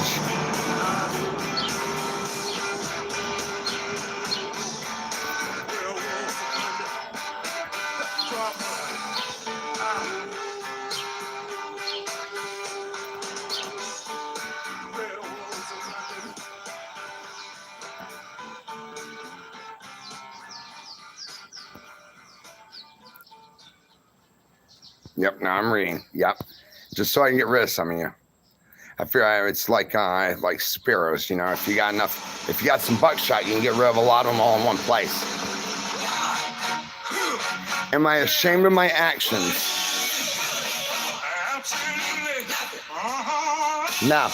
Yep, now I'm reading. Yep. Just so I can get rid of some of you. I feel it's like sparrows, you know. If you got enough, if you got some buckshot, you can get rid of a lot of them all in one place. Am I ashamed of my actions? No.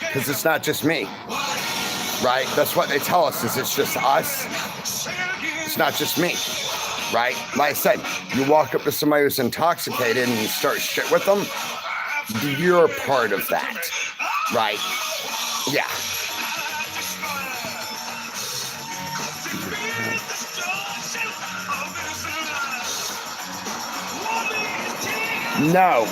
Because it's not just me. Right? That's what they tell us, is it's just us. It's not just me. Right? Like I said, you walk up to somebody who's intoxicated and you start shit with them, you're part of that. Right? Yeah. No.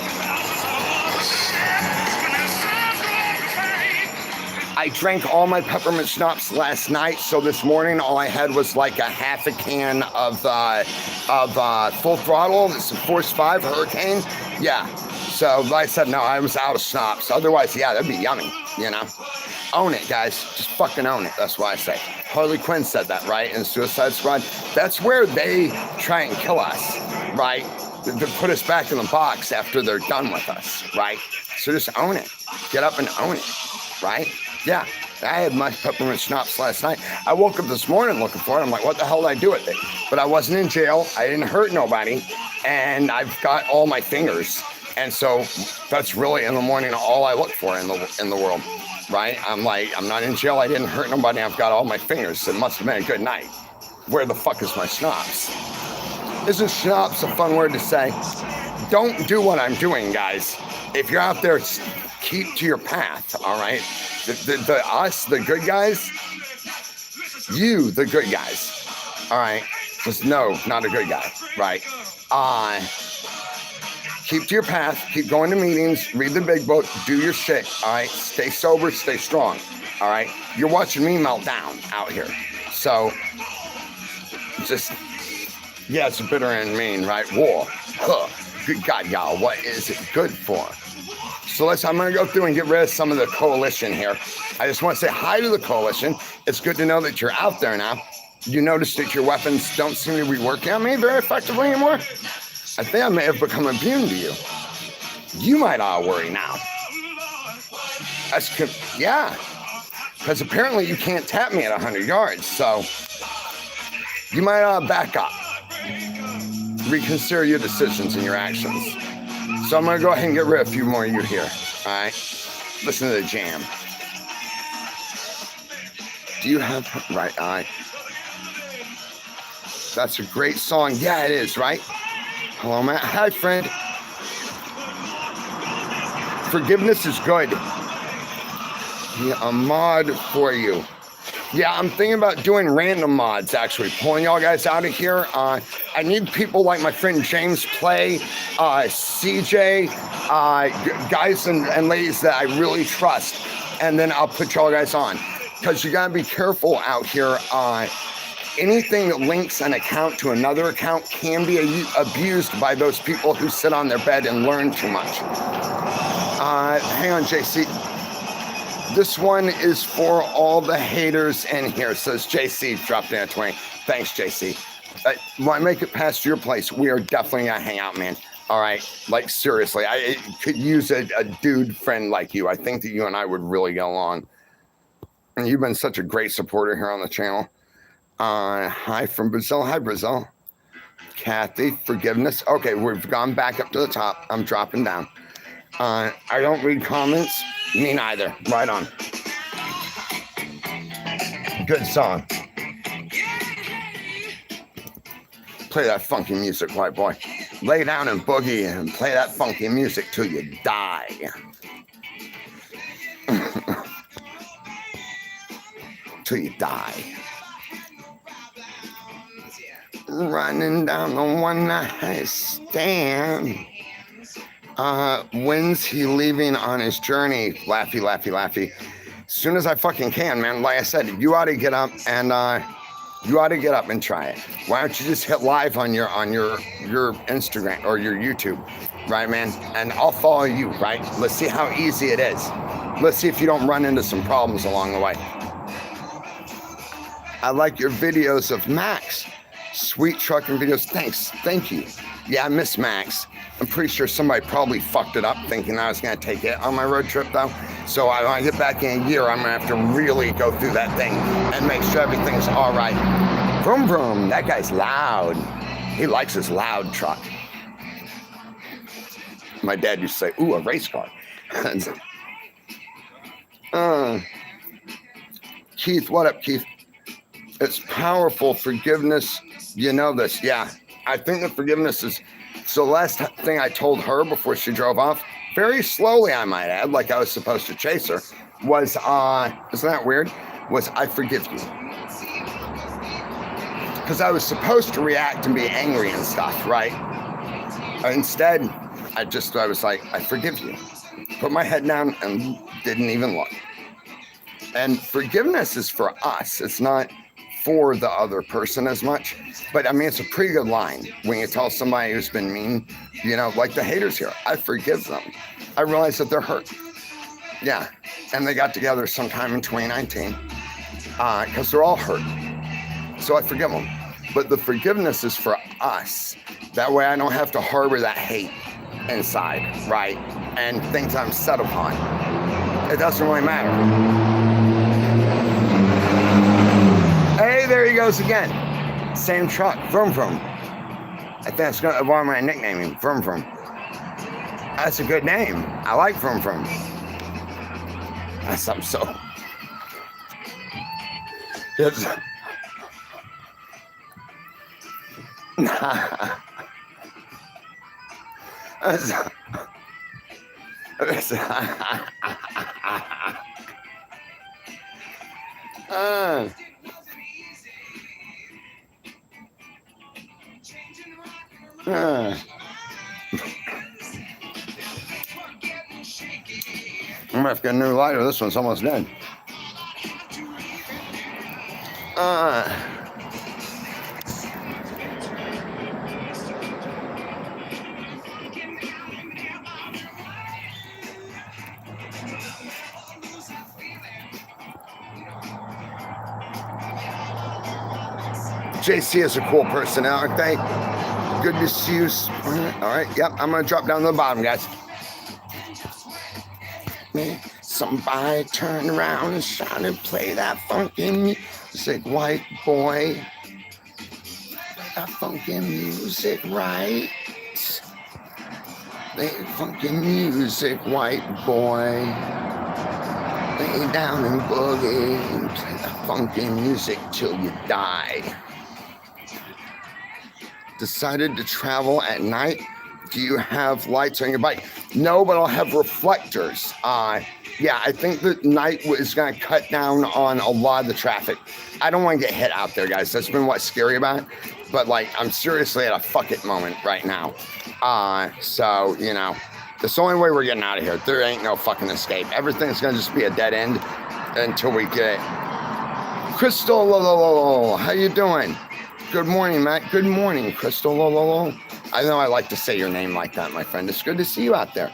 I drank all my peppermint schnapps last night, so this morning all I had was like a half a can of Full Throttle. It's a Force 5 Hurricane. Yeah. So like I said, no, I was out of schnapps. Otherwise, yeah, that'd be yummy, you know. Own it, guys. Just fucking own it. That's what I say. Harley Quinn said that, right? In Suicide Squad. That's where they try and kill us, right? To put us back in the box after they're done with us, right? So just own it. Get up and own it, right? Yeah, I had my peppermint schnapps last night. I woke up this morning looking for it. I'm like, what the hell did I do with it? But I wasn't in jail. I didn't hurt nobody. And I've got all my fingers. And so that's really in the morning all I look for in the world, right? I'm like, I'm not in jail. I didn't hurt nobody. I've got all my fingers. It must have been a good night. Where the fuck is my schnapps? Isn't schnapps a fun word to say? Don't do what I'm doing, guys. If you're out there, keep to your path, all right? Us, the good guys, you, the good guys, all right? Just no, not a good guy, right? Keep to your path, keep going to meetings, read the big book, do your shit, all right? Stay sober, stay strong, all right? You're watching me melt down out here. So, just, yeah, it's bitter and mean, right? War, huh? Good God, y'all, what is it good for? So I'm going to go through and get rid of some of the coalition here. I just want to say hi to the coalition. It's good to know that you're out there now. You notice that your weapons don't seem to be working on me very effectively anymore? I think I may have become immune to you. You might all worry now. Yeah. Because apparently you can't tap me at 100 yards, so you might back up. Reconsider your decisions and your actions. So I'm going to go ahead and get rid of a few more of you here, all right? Listen to the jam. Do you have right eye? That's a great song. Yeah, it is, right? Hello, Matt. Hi, friend. Forgiveness is good. Yeah, a mod for you. Yeah, I'm thinking about doing random mods, actually, pulling y'all guys out of here. I need people like my friend James Play, CJ, guys and ladies that I really trust, and then I'll put y'all guys on. Because you gotta be careful out here anything that links an account to another account can be abused by those people who sit on their bed and learn too much. Hang on, JC. This one is for all the haters in here, says JC, dropped in at 20. Thanks, JC. When I make it past your place, we are definitely gonna hang out, man. All right, like seriously, I could use a dude friend like you. I think that you and I would really get along. And you've been such a great supporter here on the channel. Hi from Brazil. Hi, Brazil. Kathy, forgiveness. Okay, we've gone back up to the top. I'm dropping down. I don't read comments. Me neither. Right on. Good song. Play that funky music, white boy. Lay down and boogie and play that funky music till you die. Till you die. Running down the one night stand. When's he leaving on his journey? Laughy, laughy, laughy. As soon as I fucking can, man. Like I said, you ought to get up and try it. Why don't you just hit live on your Instagram or your YouTube, right, man? And I'll follow you, right? Let's see how easy it is. Let's see if you don't run into some problems along the way. I like your videos of Max. Sweet trucking videos. Thanks. Thank you. Yeah, I miss Max. I'm pretty sure somebody probably fucked it up thinking I was going to take it on my road trip, though. So when I get back in a year, I'm going to have to really go through that thing and make sure everything's all right. Vroom, vroom. That guy's loud. He likes his loud truck. My dad used to say, ooh, a race car. Keith, what up, Keith? It's powerful forgiveness. You know this. Yeah, I think that forgiveness is... So the last thing I told her before she drove off, very slowly I might add, like I was supposed to chase her, was, isn't that weird? Was I forgive you. Because I was supposed to react and be angry and stuff, right? Instead, I was like, I forgive you. Put my head down and didn't even look. And forgiveness is for us. It's not for the other person as much. But I mean, it's a pretty good line when you tell somebody who's been mean, you know, like the haters here, I forgive them. I realize that they're hurt. Yeah. And they got together sometime in 2019 because they're all hurt. So I forgive them. But the forgiveness is for us. That way I don't have to harbor that hate inside, right? And things I'm set upon. It doesn't really matter. Hey, there he goes again. Same truck, Vroom Vroom. I think that's one of my nicknaming, Vroom Vroom. That's a good name. I like Vroom Vroom. That's something so. It's... I'm gonna have to get a new lighter. This one's almost dead. JC is a cool person, aren't they? Good to see you. All right, yep, I'm gonna drop down to the bottom, guys. Somebody turn around and shout and play that funky music, white boy. Play that funky music, right? Play funky music, white boy. Lay down and boogie and play that funky music till you die. Decided to travel at night. Do you have lights on your bike? No, but I'll have reflectors. Yeah, I think that night is going to cut down on a lot of the traffic. I don't want to get hit out there, guys. That's been what's scary about it. But, like, I'm seriously at a fuck it moment right now. So, you know, that's the only way we're getting out of here. There ain't no fucking escape. Everything's going to just be a dead end until we get Crystal, how you doing? Good morning, Matt. Good morning, Crystal. I know I like to say your name like that, my friend. It's good to see you out there.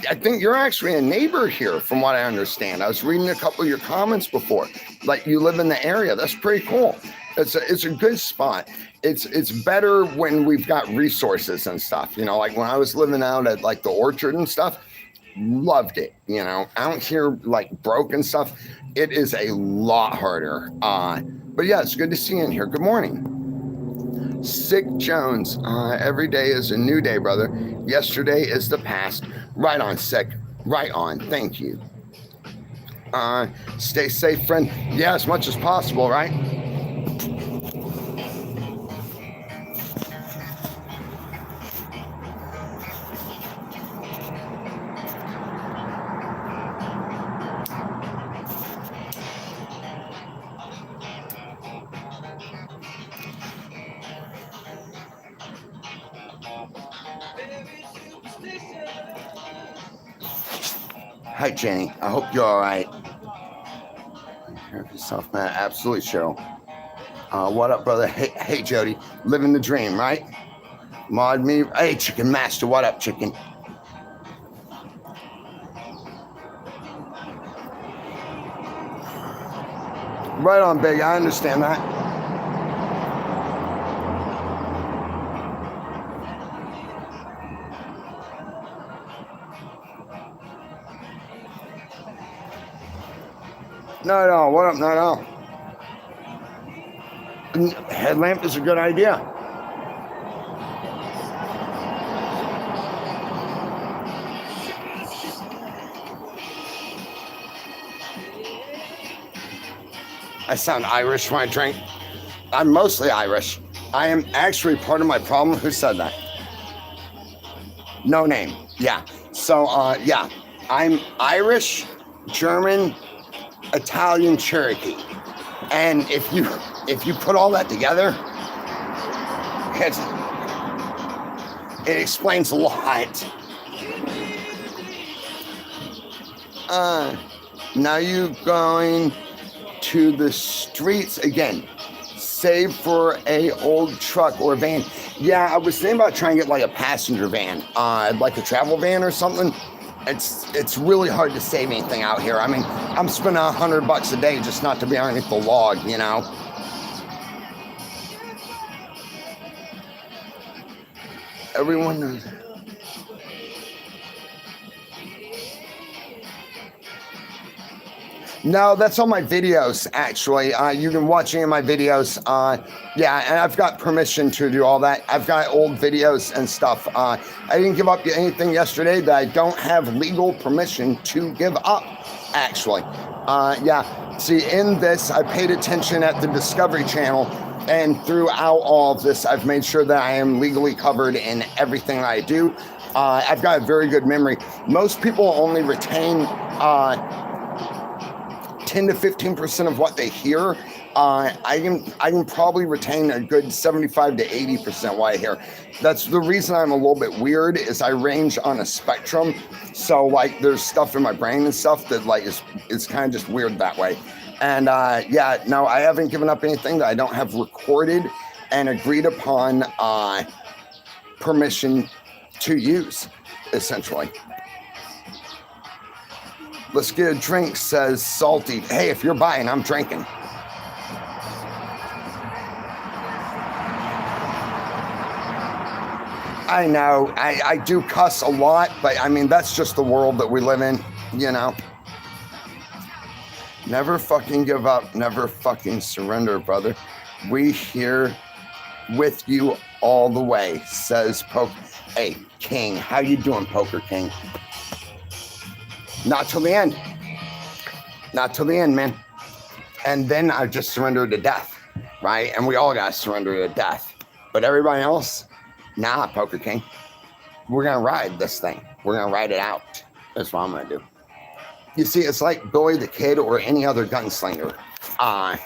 I think you're actually a neighbor here, from what I understand. I was reading a couple of your comments before. Like, you live in the area. That's pretty cool. It's a good spot. It's better when we've got resources and stuff. You know, like when I was living out at like the orchard and stuff, loved it. You know, out here like broke and stuff, it is a lot harder. But yeah, it's good to see you in here. Good morning. Sick Jones, every day is a new day, brother. Yesterday is the past. Right on, Sick. Right on. Thank you. Stay safe, friend. Yeah, as much as possible, right? Hi, Jenny. I hope you're all right. Take care of yourself, man. Absolutely, Cheryl. What up, brother? Hey, Jody. Living the dream, right? Mod me. Hey, Chicken Master. What up, Chicken? Right on, Big. I understand that. No. What up? No. Headlamp is a good idea. I sound Irish when I drink. I'm mostly Irish. I am actually part of my problem. Who said that? No name. Yeah. So, yeah. I'm Irish, German, Italian, Cherokee. And if you put all that together, it explains a lot. Now you going to the streets again. Save for a old truck or van. Yeah, I was thinking about trying to get like a passenger van, like a travel van or something. It's really hard to save anything out here. I mean, I'm spending $100 a day just not to be underneath the log, you know. Everyone knows. No, that's on my videos, actually. You can watch any of my videos. Yeah, and I've got permission to do all that. I've got old videos and stuff. I didn't give up anything yesterday that I don't have legal permission to give up, actually. Yeah, see, in this, I paid attention at the Discovery Channel, and throughout all of this, I've made sure that I am legally covered in everything that I do. I've got a very good memory. Most people only retain 10 to 15% of what they hear. I can probably retain a good 75 to 80% what I hear. That's the reason I'm a little bit weird, is I range on a spectrum. So like there's stuff in my brain and stuff that like is kind of just weird that way. And yeah, no, I haven't given up anything that I don't have recorded and agreed upon permission to use, essentially. Let's get a drink, says Salty. Hey, if you're buying, I'm drinking. I know, I do cuss a lot, but I mean, that's just the world that we live in, you know? Never fucking give up, never fucking surrender, brother. We here with you all the way, says Poker. Hey, King, how you doing, Poker King? Not till the end. Not till the end, man. And then I just surrender to death, right? And we all got to surrender to death. But everybody else, nah, Poker King. We're going to ride this thing. We're going to ride it out. That's what I'm going to do. You see, it's like Billy the Kid or any other gunslinger. I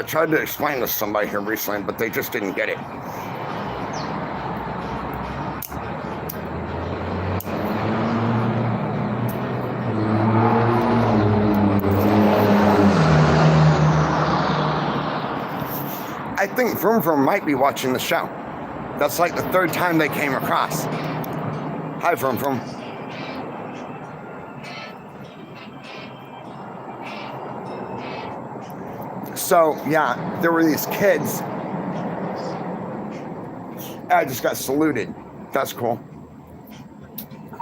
tried to explain this to somebody here recently, but they just didn't get it. think Vroom Vroom might be watching the show. That's like the third time they came across. Hi, Vroom Vroom. So, yeah, there were these kids. I just got saluted. That's cool.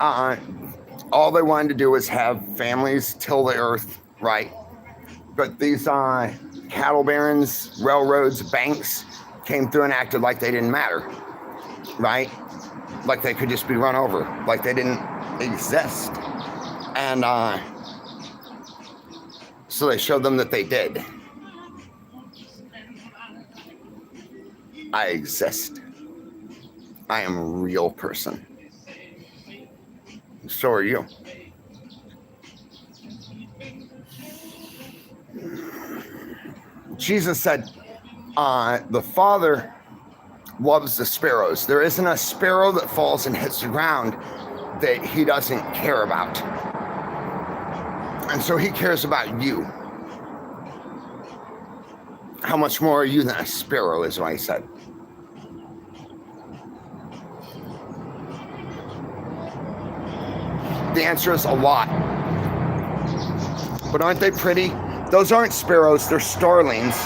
All they wanted to do was have families till the earth, right? But these cattle barons, railroads, banks came through and acted like they didn't matter, right? Like they could just be run over, like they didn't exist. And so they showed them that they did. I exist. I am a real person. So are you. Jesus said, the Father loves the sparrows. There isn't a sparrow that falls and hits the ground that he doesn't care about. And so he cares about you. How much more are you than a sparrow, is what I said. The answer is a lot. But aren't they pretty? Those aren't sparrows, they're starlings.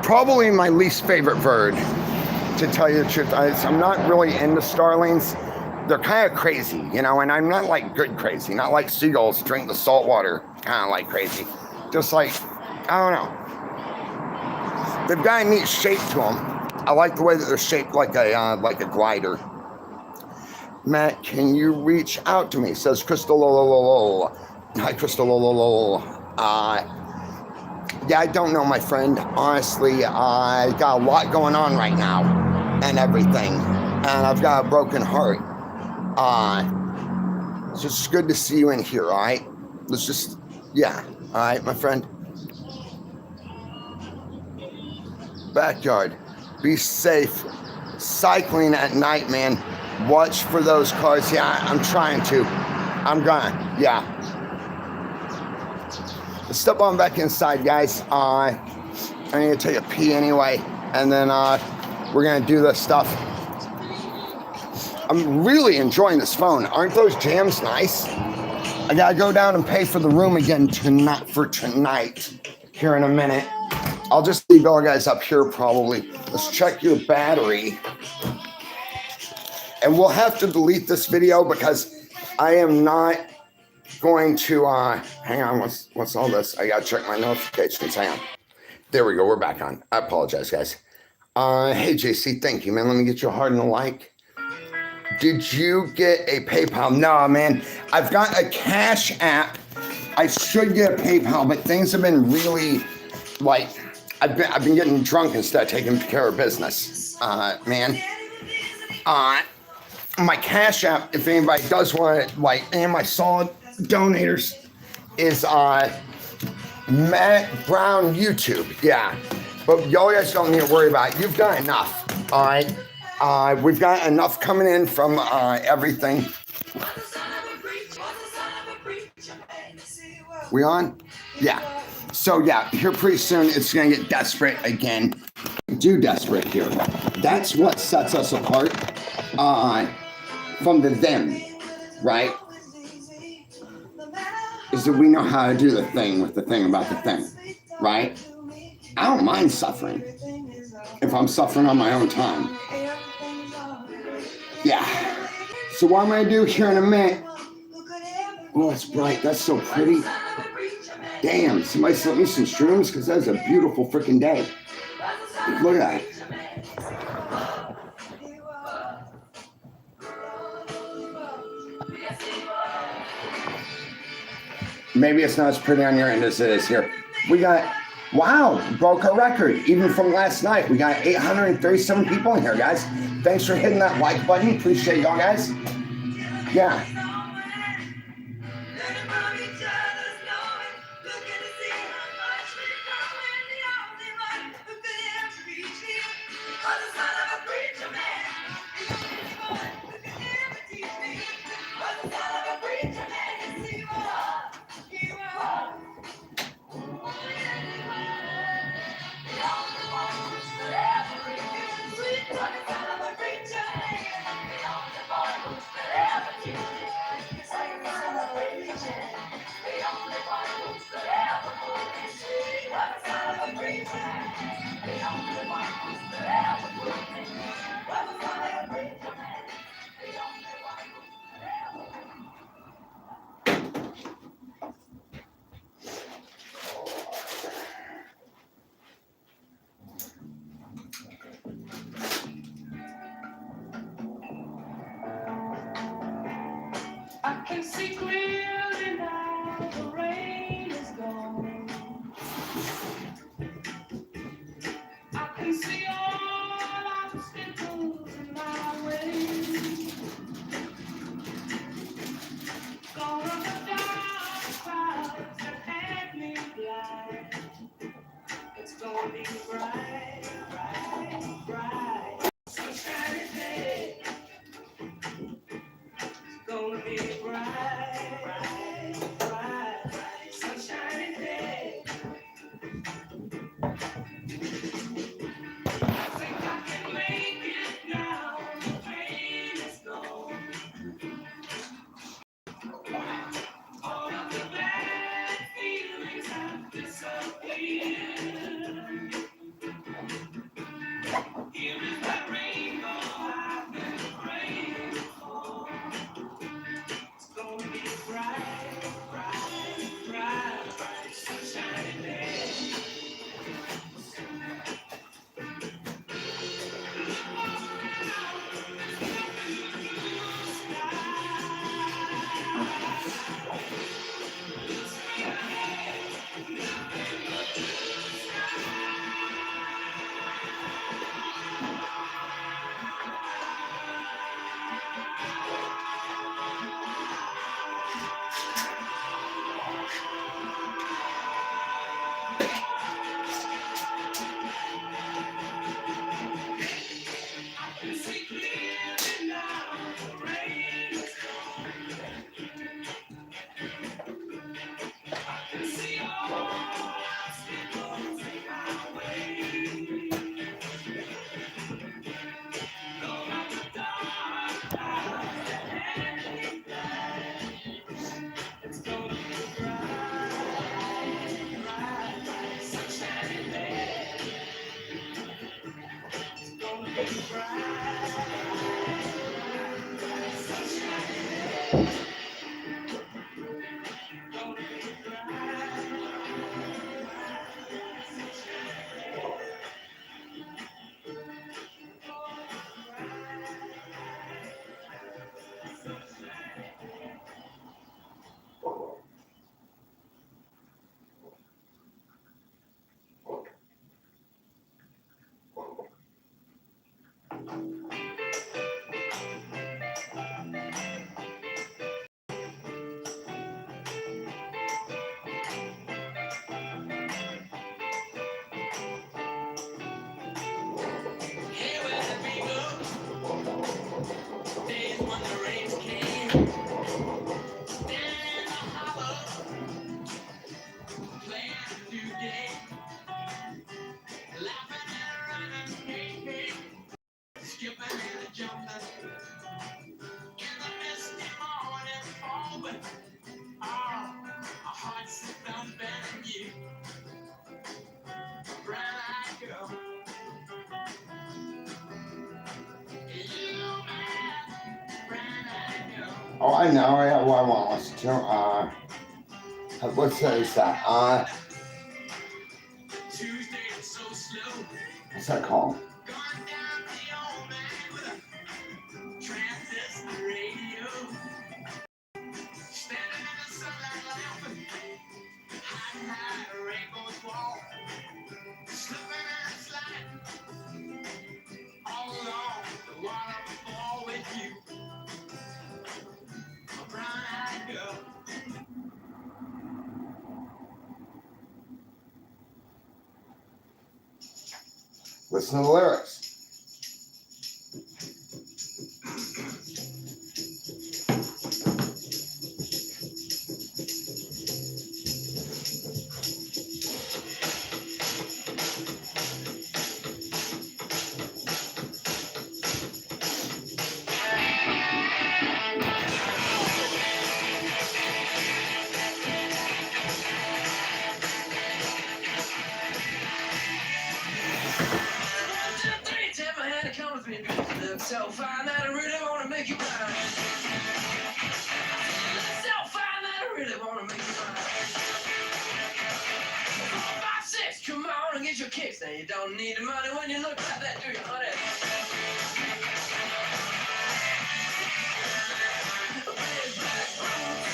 Probably my least favorite bird, to tell you the truth. I'm not really into starlings. They're kind of crazy, you know, and I'm not like good crazy, not like seagulls drink the salt water, kind of like crazy. Just like, I don't know. They've got a neat shape to them. I like the way that they're shaped like a glider. Matt, can you reach out to me? Says Crystal. Hi, Crystal. Yeah, I don't know, my friend. Honestly, I got a lot going on right now and everything. And I've got a broken heart. So it's good to see you in here, all right? Let's just, yeah, all right, my friend. Backyard. Be safe. Cycling at night, man. Watch for those cars. Yeah, I'm trying to. I'm gonna, yeah. Let's step on back inside, guys. I need to take a pee anyway, and then we're gonna do this stuff. I'm really enjoying this phone. Aren't those jams nice? I gotta go down and pay for the room again tonight. Here in a minute. I'll just leave all guys up here probably. Let's check your battery. And we'll have to delete this video because I am not going to, hang on, what's all this? I gotta check my notifications, hang on. There we go, we're back on. I apologize, guys. Hey, JC, thank you, man. Let me get you a heart and a like. Did you get a PayPal? No, man. I've got a Cash App. I should get a PayPal, but things have been really, like, I've been getting drunk instead of taking care of business, man. My Cash App, if anybody does want it, like, and my solid donators, is Matt Brown YouTube. Yeah, but y'all guys don't need to worry about it. You've got enough, all right? We've got enough coming in from everything. We on? Yeah. So yeah, here pretty soon it's gonna get desperate again. Do desperate here. That's what sets us apart from the them, right? Is that we know how to do the thing with the thing about the thing, right? I don't mind suffering if I'm suffering on my own time. Yeah. So what I'm gonna do here in a minute. Oh, it's bright. That's so pretty. Damn, somebody sent me some shrooms because that was a beautiful freaking day. Look at that. Maybe it's not as pretty on your end as it is here. We got, wow, broke our record. Even from last night, we got 837 people in here, guys. Thanks for hitting that like button. Appreciate y'all, guys. Yeah. see clearly now, the rain is gone. I can see all obstacles in my way. Gone are the dark clouds that had me blind. It's gonna be bright, bright, bright. Sunshiny day. It's gonna be bright, bright, bright, bright. Sunshiny day. I think I can make it now. The pain is gone. All of the bad feelings have disappeared. Here is that rainbow I've been praying for. It's gonna be bright, bright, bright, bright, sunshiny day. I can see clearly now. The rain is gone. I can see all obstacles in my way. Though I'm the dark clouds that had me blind. It's gonna be bright, bright, bright, sunshiny day. It's gonna be bright, bright, bright, sunshiny day. Gonna be bright, bright, bright, sunshiny day. Hey, where the people, days when the rains came, standing in the hollow, playing a new game, laughing and running, hey, hey, skipping and jumping, in the misty morning fall, but oh, our hearts thumping and you, bright-eyed girl, you man, bright-eyed girl. Oh, I know. I have what I want to listen to. What's that? Tuesday is so slow. What's that called? Gone down the old man with a transistor radio. Standing in the sunlight laughing. High, high, rainbow's wall. Slipping and sliding. All along the waterfall with you. A brown-eyed girl. Listen to the lyrics. So fine that I really wanna make you mine. So fine that I really wanna make you mine. 4, 5, 6, come on and get your kicks. Now you don't need the money when you look like that, do you, honey? Red, black, blue,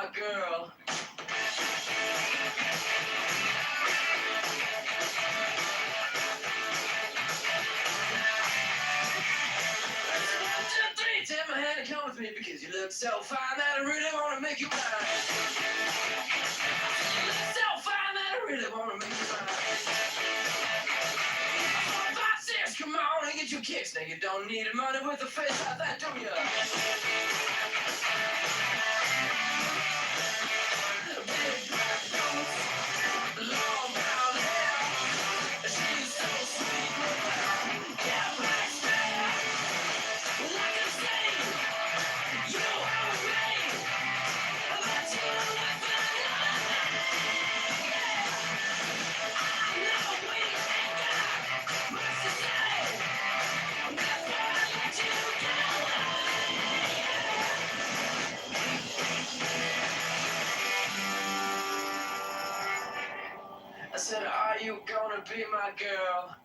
my girl. Take my hand and come with me because you look so fine that I really want to make you mine. You look so fine that I really want to make you mine. 4, 5, 6, come on and get your kicks. Now you don't need money with a face like that, do ya? Big black boots, long brown hair. She's so sweet with that cat black stare. Like I say, you are me. But you look I said, are you gonna be my girl?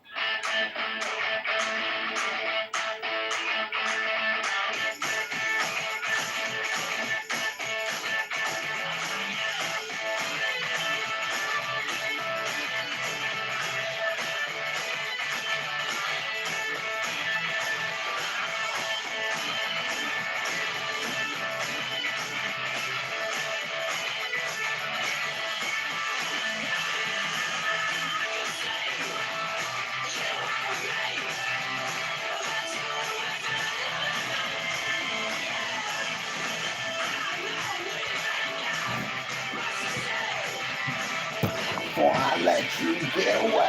Before I let you get away.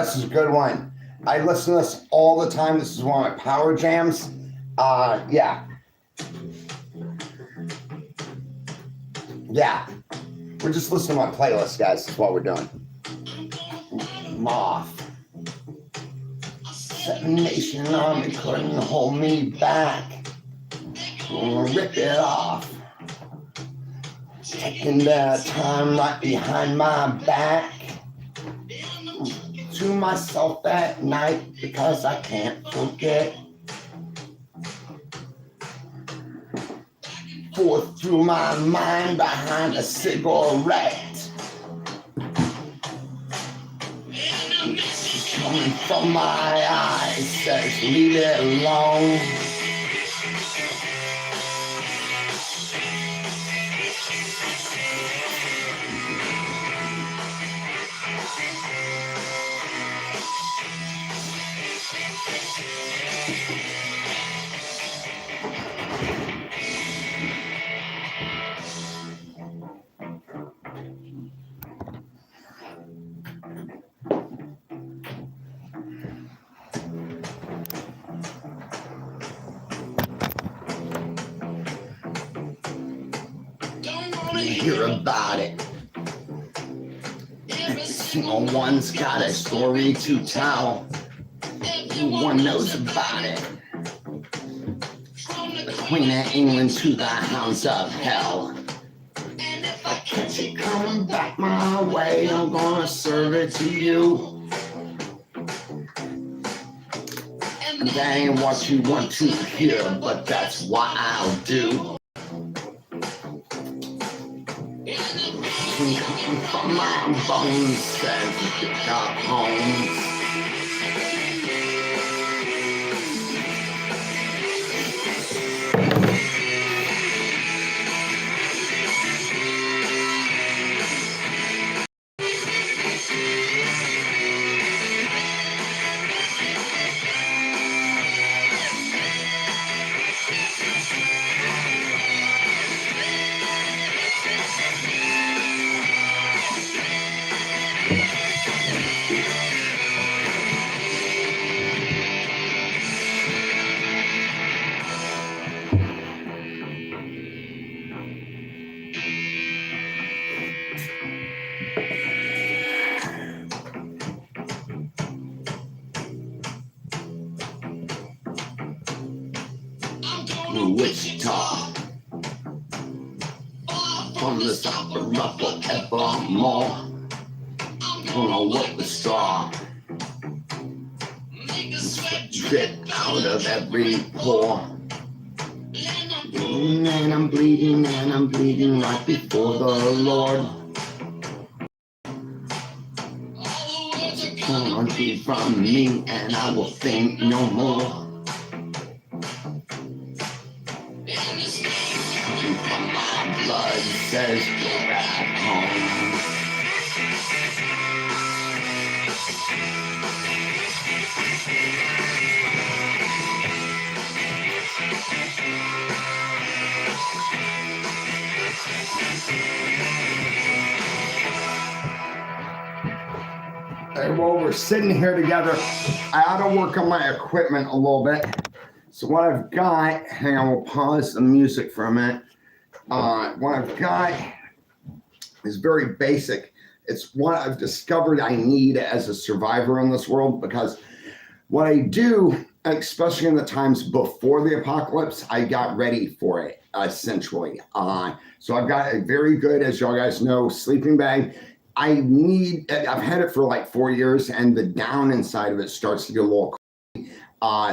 This is a good one. I listen to this all the time. This is one of my power jams. Yeah. Yeah. We're just listening to my playlist, guys. That's what we're doing. Moth. Seven Nation Army couldn't hold me back. Gonna rip it off. Taking their time right behind my back. To myself at night because I can't forget. Forth through my mind behind a cigarette. Coming from my eyes says leave it alone. Hear about it. Every one's got a story to tell. Everyone knows about it. The Queen of England to the hounds of hell. And if I catch it coming back my way, I'm gonna serve it to you. And that ain't what you want to hear, but that's what I'll do. Coming from my bones says pick up homes. Wichita. From the south of Ruffle evermore. Gonna work the straw. Drip out of every pore. And I'm bleeding right before the Lord. Come from me and I will think no more. From my blood says go back home. Well, we're sitting here together. I ought to work on my equipment a little bit. So what I've got, hang on, we'll pause the music for a minute. What I've got is very basic. It's what I've discovered I need as a survivor in this world, because what I do, especially in the times before the apocalypse, I got ready for it, essentially. So I've got a very good, as y'all guys know, sleeping bag. I've had it for like 4 years, and the down inside of it starts to get a little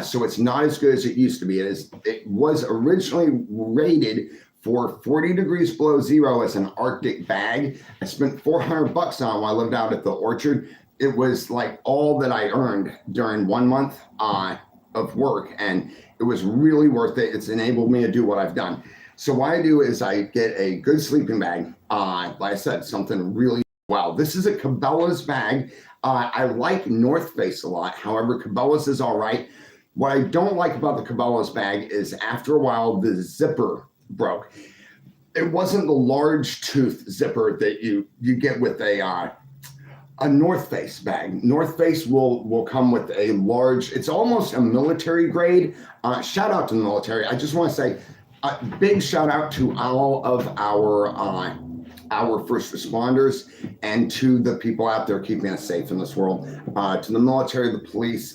so it's not as good as it used to be. It was originally rated for 40 degrees below zero as an Arctic bag. I spent $400 on it while I lived out at the orchard. It was like all that I earned during 1 month of work, and it was really worth it. It's enabled me to do what I've done. So what I do is I get a good sleeping bag. Like I said, something really well. This is a Cabela's bag. I like North Face a lot. However, Cabela's is all right. What I don't like about the Cabela's bag is after a while, the zipper broke. It wasn't the large tooth zipper that you get with a North Face bag. North Face will come with a large, it's almost a military grade. Shout out to the military. I just want to say a big shout out to all of our first responders and to the people out there keeping us safe in this world. To the military, the police,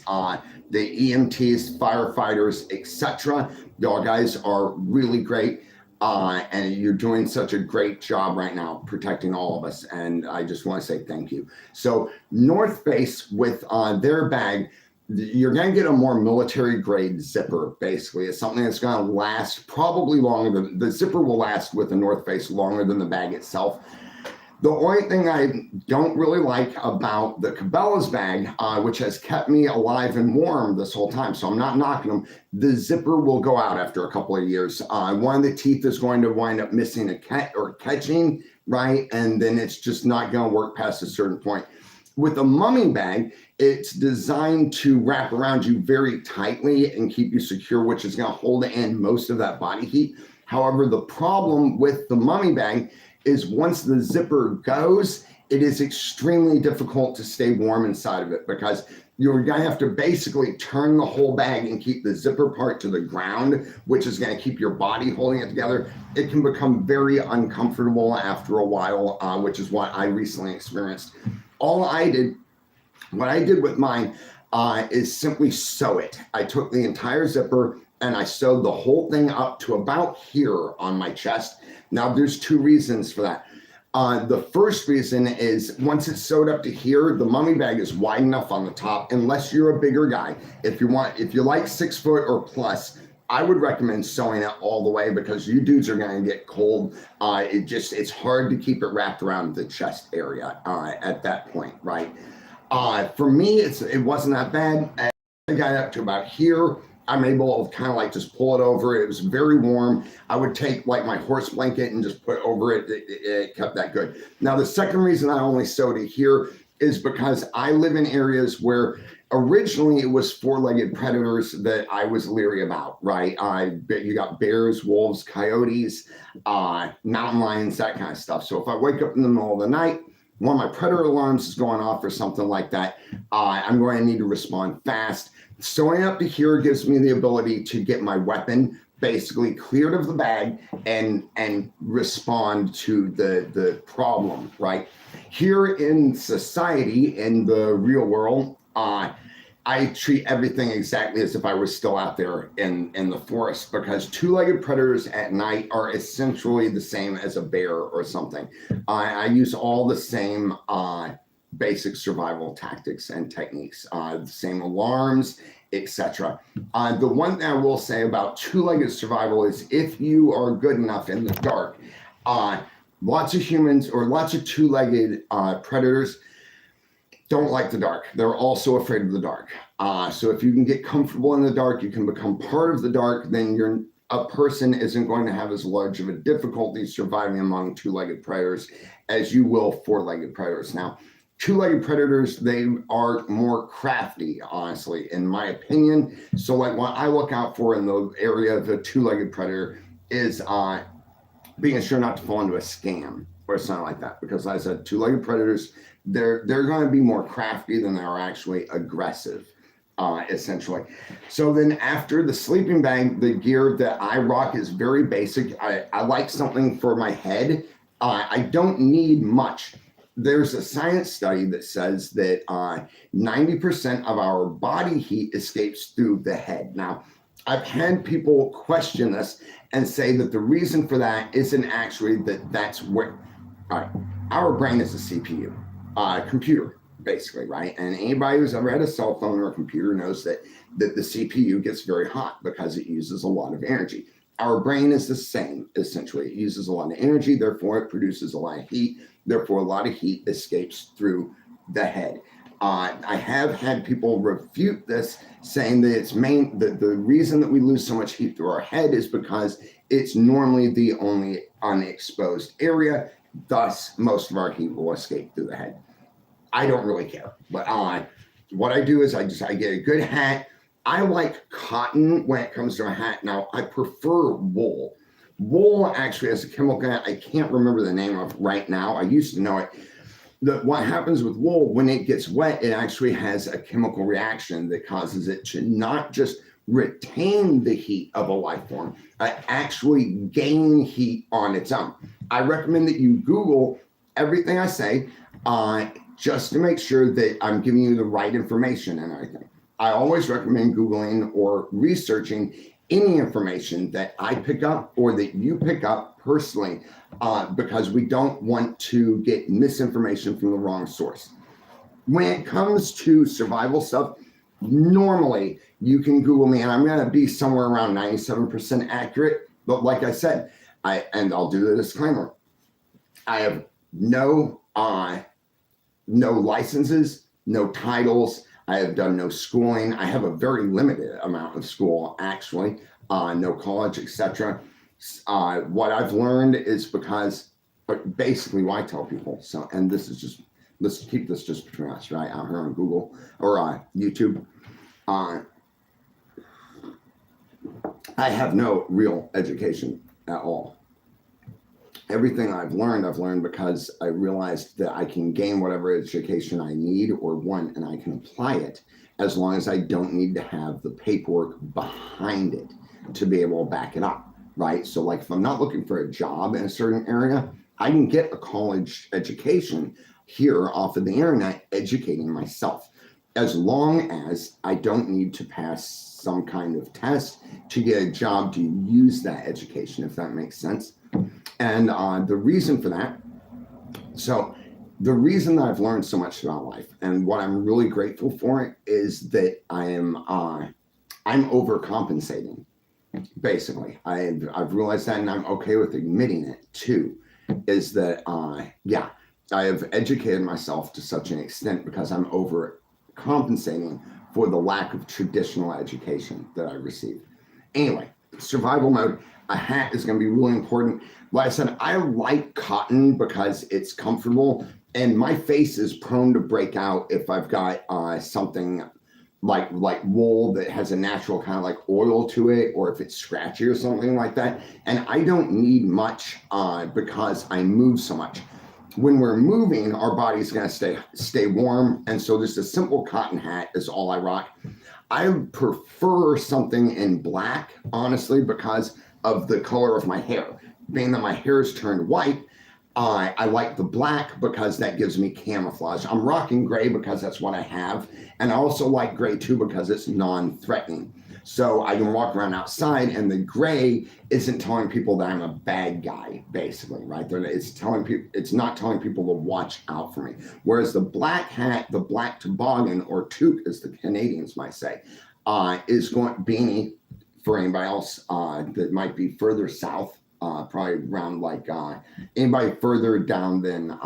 the EMTs, firefighters, etc. Y'all guys are really great. And you're doing such a great job right now protecting all of us. And I just want to say thank you. So North Face with their bag, you're going to get a more military grade zipper. Basically, it's something that's going to last probably longer than the zipper will last with the North Face longer than the bag itself. The only thing I don't really like about the Cabela's bag, which has kept me alive and warm this whole time, so I'm not knocking them, the zipper will go out after a couple of years. One of the teeth is going to wind up missing or catching, right? And then it's just not going to work past a certain point. With a mummy bag, it's designed to wrap around you very tightly and keep you secure, which is going to hold in most of that body heat. However, the problem with the mummy bag is once the zipper goes, it is extremely difficult to stay warm inside of it, because you're going to have to basically turn the whole bag and keep the zipper part to the ground, which is going to keep your body holding it together. It can become very uncomfortable after a while, which is what I recently experienced. What I did with mine is simply sew it. I took the entire zipper and I sewed the whole thing up to about here on my chest. Now, there's two reasons for that. The first reason is once it's sewed up to here, the mummy bag is wide enough on the top, unless you're a bigger guy. If you like 6 foot or plus, I would recommend sewing it all the way, because you dudes are going to get cold. It's hard to keep it wrapped around the chest area at that point, right? For me, it wasn't that bad. I got up to about here. I'm able to kind of like just pull it over. It was very warm. I would take like my horse blanket and just put over it. It kept that good. Now, the second reason I only sewed it here is because I live in areas where originally it was four-legged predators that I was leery about, right? You got bears, wolves, coyotes, mountain lions, that kind of stuff. So if I wake up in the middle of the night, one of my predator alarms is going off or something like that, I'm going to need to respond fast. Sewing up to here gives me the ability to get my weapon basically cleared of the bag and respond to the problem, right? Here in society, in the real world, I treat everything exactly as if I was still out there in the forest, because two-legged predators at night are essentially the same as a bear or something. I use all the same basic survival tactics and techniques, the same alarms, etc. The one thing I will say about two-legged survival is if you are good enough in the dark, lots of humans or lots of two-legged predators don't like the dark. They're also afraid of the dark. So if you can get comfortable in the dark, you can become part of the dark, then a person isn't going to have as large of a difficulty surviving among two-legged predators as you will four-legged predators. Now, two-legged predators, they are more crafty, honestly, in my opinion. So like what I look out for in the area of a two-legged predator is being sure not to fall into a scam or something like that. Because like I said, two-legged predators, they're going to be more crafty than they are actually aggressive, essentially. So then after the sleeping bag, the gear that I rock is very basic. I like something for my head. I don't need much. There's a science study that says that 90% of our body heat escapes through the head. Now, I've had people question this and say that the reason for that isn't actually that's where, all right, our brain is a CPU, computer, basically, right? And anybody who's ever had a cell phone or a computer knows that the CPU gets very hot because it uses a lot of energy. Our brain is the same, essentially. It uses a lot of energy, therefore it produces a lot of heat, therefore a lot of heat escapes through the head. I have had people refute this, saying that the reason that we lose so much heat through our head is because it's normally the only unexposed area, thus most of our heat will escape through the head. I don't really care, but what I do is I get a good hat. I like cotton when it comes to a hat. Now I prefer wool. Wool actually has a chemical I can't remember the name of right now. I used to know it. What happens with wool, when it gets wet, it actually has a chemical reaction that causes it to not just retain the heat of a life form, actually gain heat on its own. I recommend that you Google everything I say just to make sure that I'm giving you the right information and everything. I always recommend Googling or researching any information that I pick up or that you pick up personally, because we don't want to get misinformation from the wrong source. When it comes to survival stuff, normally you can Google me and I'm going to be somewhere around 97% accurate. But like I said, I'll do the disclaimer. I have no licenses, no titles. I have done no schooling. I have a very limited amount of school, actually, no college, etc. What I've learned is because, basically, what I tell people. So, and this is just, let's keep this just between us, right? Out here on Google or YouTube. I have no real education at all. Everything I've learned because I realized that I can gain whatever education I need or want, and I can apply it as long as I don't need to have the paperwork behind it to be able to back it up, right? So like if I'm not looking for a job in a certain area, I can get a college education here off of the internet, educating myself, as long as I don't need to pass some kind of test to get a job to use that education, if that makes sense. And the reason for that, so the reason that I've learned so much about life and what I'm really grateful for is that I'm overcompensating. Basically, I've realized that, and I'm okay with admitting it too. Is that I have educated myself to such an extent because I'm overcompensating for the lack of traditional education that I received. Anyway, survival mode. A hat is going to be really important. Like I said, I like cotton because it's comfortable, and my face is prone to break out if I've got something like wool that has a natural kind of like oil to it, or if it's scratchy or something like that. And I don't need much because I move so much. When we're moving, our body's going to stay warm, and so just a simple cotton hat is all I rock. I prefer something in black, honestly, because of the color of my hair. Being that my hair is turned white, I like the black because that gives me camouflage. I'm rocking gray because that's what I have. And I also like gray too because it's non-threatening. So I can walk around outside and the gray isn't telling people that I'm a bad guy, basically, right? It's telling people, it's not telling people to watch out for me. Whereas the black hat, the black toboggan or toque, as the Canadians might say, is going beanie for anybody else that might be further south, probably around like anybody further down than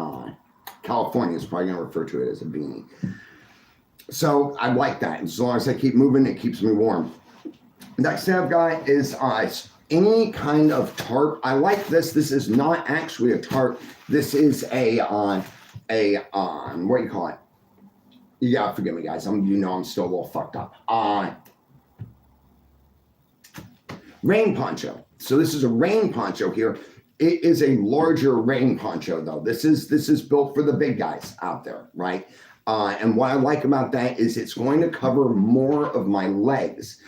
California is probably going to refer to it as a beanie. So I like that. As long as I keep moving, it keeps me warm. Next thing I've got is any kind of tarp. I like this. This is not actually a tarp. This is a what do you call it? Yeah, forgive me, guys. I'm still a little fucked up. Rain poncho. So this is a rain poncho here. It is a larger rain poncho though. This is built for the big guys out there, right? And what I like about that is it's going to cover more of my legs.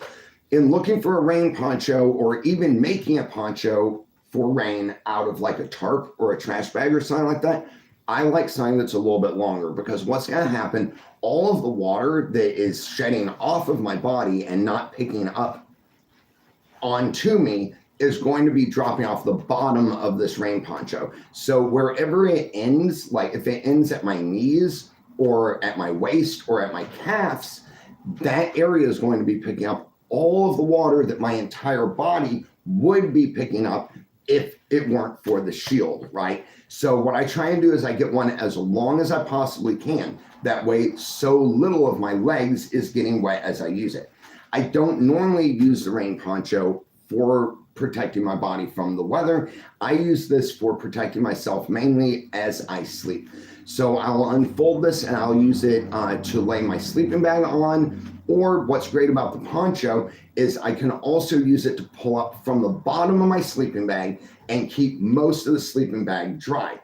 In looking for a rain poncho or even making a poncho for rain out of like a tarp or a trash bag or something like that, I like something that's a little bit longer because what's going to happen, all of the water that is shedding off of my body and not picking up onto me is going to be dropping off the bottom of this rain poncho. So wherever it ends, like if it ends at my knees or at my waist or at my calves, that area is going to be picking up all of the water that my entire body would be picking up if it weren't for the shield, right? So what I try and do is I get one as long as I possibly can. That way, so little of my legs is getting wet as I use it. I don't normally use the rain poncho for protecting my body from the weather. I use this for protecting myself mainly as I sleep. So I'll unfold this and I'll use it to lay my sleeping bag on. Or what's great about the poncho is I can also use it to pull up from the bottom of my sleeping bag and keep most of the sleeping bag dry.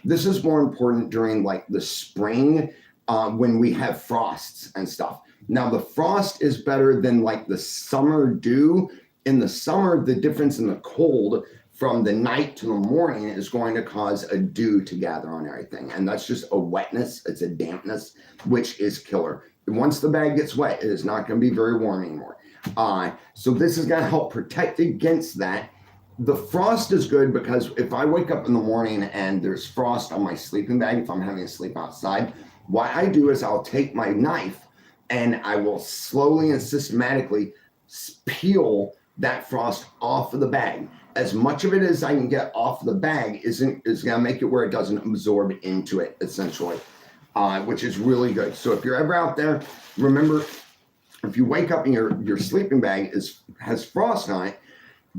This is more important during like the spring when we have frosts and stuff. Now the frost is better than like the summer dew. In the summer, the difference in the cold from the night to the morning is going to cause a dew to gather on everything. And that's just a wetness, it's a dampness, which is killer. Once the bag gets wet, it is not going to be very warm anymore. So this is going to help protect against that. The frost is good because if I wake up in the morning and there's frost on my sleeping bag, if I'm having to sleep outside, what I do is I'll take my knife and I will slowly and systematically peel that frost off of the bag. As much of it as I can get off the bag is going to make it where it doesn't absorb into it, essentially, which is really good. So if you're ever out there, remember, if you wake up and your sleeping bag has frost on it,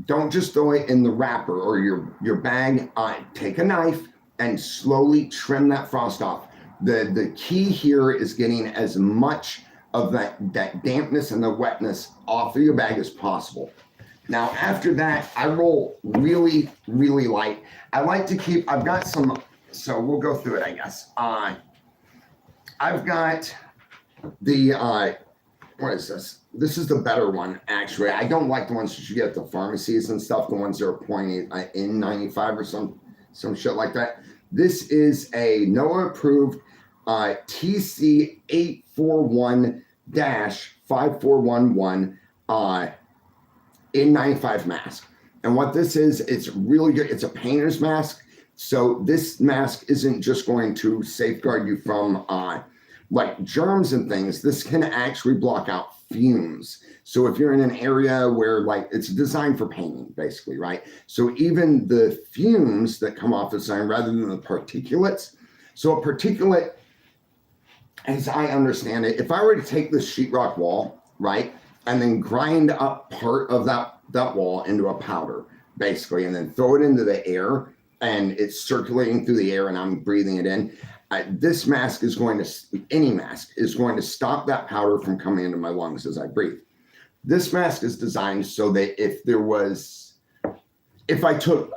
don't just throw it in the wrapper or your bag. Take a knife and slowly trim that frost off. The key here is getting as much of that dampness and the wetness off of your bag as possible. Now, after that, I roll really, really light. I like to keep, I've got some, so we'll go through it, I guess. I've got the, what is this? This is the better one, actually. I don't like the ones that you get at the pharmacies and stuff, the ones that are pointing in 95 or some shit like that. This is a NOAA-approved TC 841-5411 N95 mask. And what this is, it's really good. It's a painter's mask. So this mask isn't just going to safeguard you from like germs and things. This can actually block out fumes. So if you're in an area where like it's designed for painting, basically, right? So even the fumes that come off the sign rather than the particulates. So a particulate, as I understand it, if I were to take this sheetrock wall, right, and then grind up part of that wall into a powder, basically, and then throw it into the air, and it's circulating through the air, and I'm breathing it in. This mask is going to, any mask is going to stop that powder from coming into my lungs as I breathe. This mask is designed so that if I took,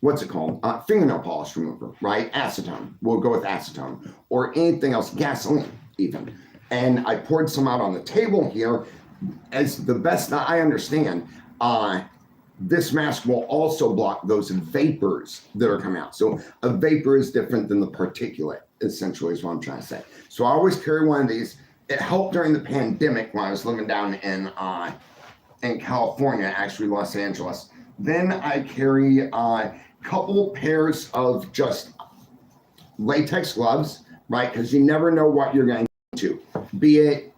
what's it called? Fingernail polish remover, right? Acetone. We'll go with acetone or anything else, gasoline even. And I poured some out on the table here. As the best that I understand, this mask will also block those vapors that are coming out. So a vapor is different than the particulate, essentially, is what I'm trying to say. So I always carry one of these. It helped during the pandemic when I was living down in California, actually Los Angeles. Then I carry a couple pairs of just latex gloves, right? Because you never know what you're going to, be it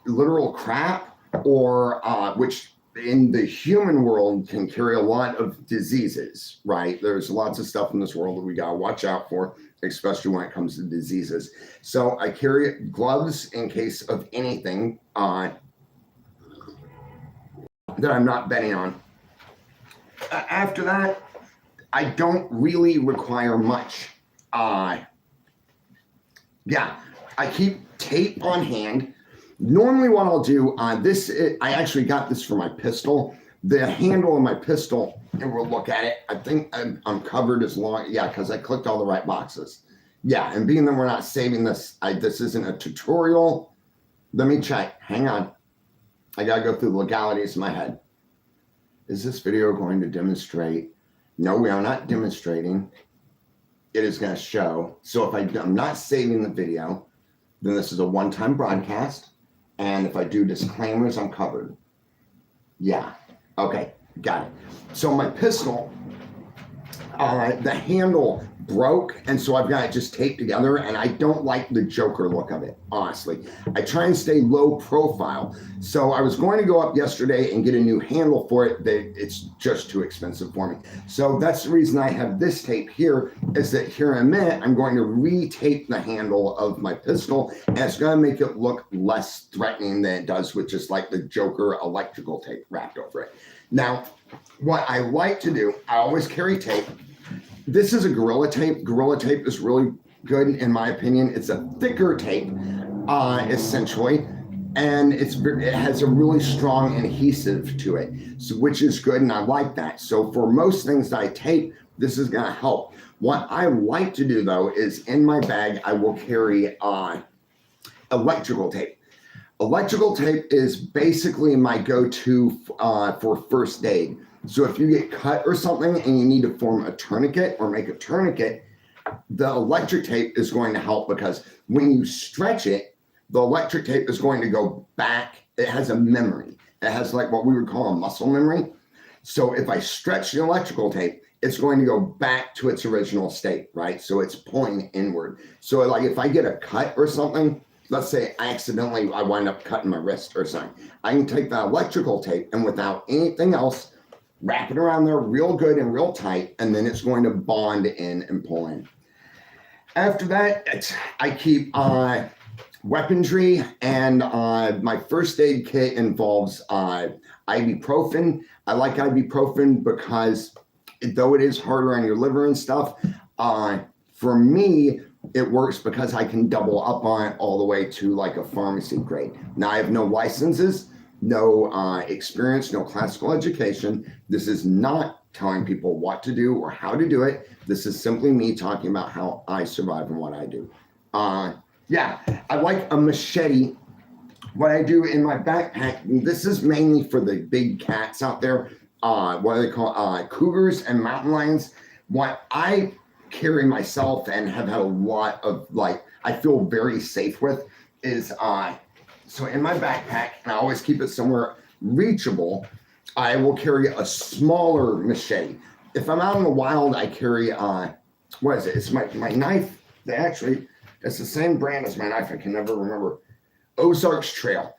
literal crap or which in the human world can carry a lot of diseases, right? There's lots of stuff in this world that we got to watch out for, especially when it comes to diseases. So I carry gloves in case of anything that I'm not betting on. After that, I don't really require much. Yeah, I keep tape on hand. Normally what I'll do, I actually got this for my pistol. The handle of my pistol, and we'll look at it. I think I'm covered as long, yeah, because I clicked all the right boxes. Yeah, and being that we're not saving this, this isn't a tutorial. Let me check, hang on. I gotta go through the legalities in my head. Is this video going to demonstrate? No, we are not demonstrating. It is gonna show. So if I'm not saving the video, then this is a one-time broadcast. And if I do disclaimers, I'm covered. Yeah, okay, got it. So my pistol, the handle broke, and so I've got it just taped together, and I don't like the Joker look of it, honestly. I try and stay low profile. So I was going to go up yesterday and get a new handle for it, but it's just too expensive for me. So that's the reason I have this tape here, is that here in a minute, I'm going to re-tape the handle of my pistol, and it's gonna make it look less threatening than it does with just like the Joker electrical tape wrapped over it. Now, what I like to do, I always carry tape. This is a Gorilla Tape. Gorilla Tape is really good in my opinion. It's a thicker tape, essentially, and it has a really strong adhesive to it, so, which is good, and I like that. So for most things that I tape, this is gonna help. What I like to do though is in my bag, I will carry electrical tape. Electrical tape is basically my go-to for first aid. So if you get cut or something and you need to form a tourniquet or make a tourniquet, the electric tape is going to help, because when you stretch it, the electric tape is going to go back. It has a memory. It has like what we would call a muscle memory. So if I stretch the electrical tape, it's going to go back to its original state, right? So it's pulling inward. So like if I get a cut or something, let's say accidentally I wind up cutting my wrist or something, I can take that electrical tape and without anything else, wrap it around there real good and real tight, and then it's going to bond in and pull in. After that, I keep weaponry, and my first aid kit involves ibuprofen. I like ibuprofen because though it is harder on your liver and stuff, for me, it works because I can double up on it all the way to like a pharmacy grade. Now I have no licenses, no experience, no classical education. This is not telling people what to do or how to do it. This is simply me talking about how I survive and what I do. Yeah, I like a machete. What I do in my backpack, this is mainly for the big cats out there, what do they call cougars and mountain lions. What I carry myself and have had a lot of, like, I feel very safe with is so in my backpack, and I always keep it somewhere reachable, I will carry a smaller machete. If I'm out in the wild, I carry what is it? It's my knife. It's the same brand as my knife. I can never remember. Ozarks Trail.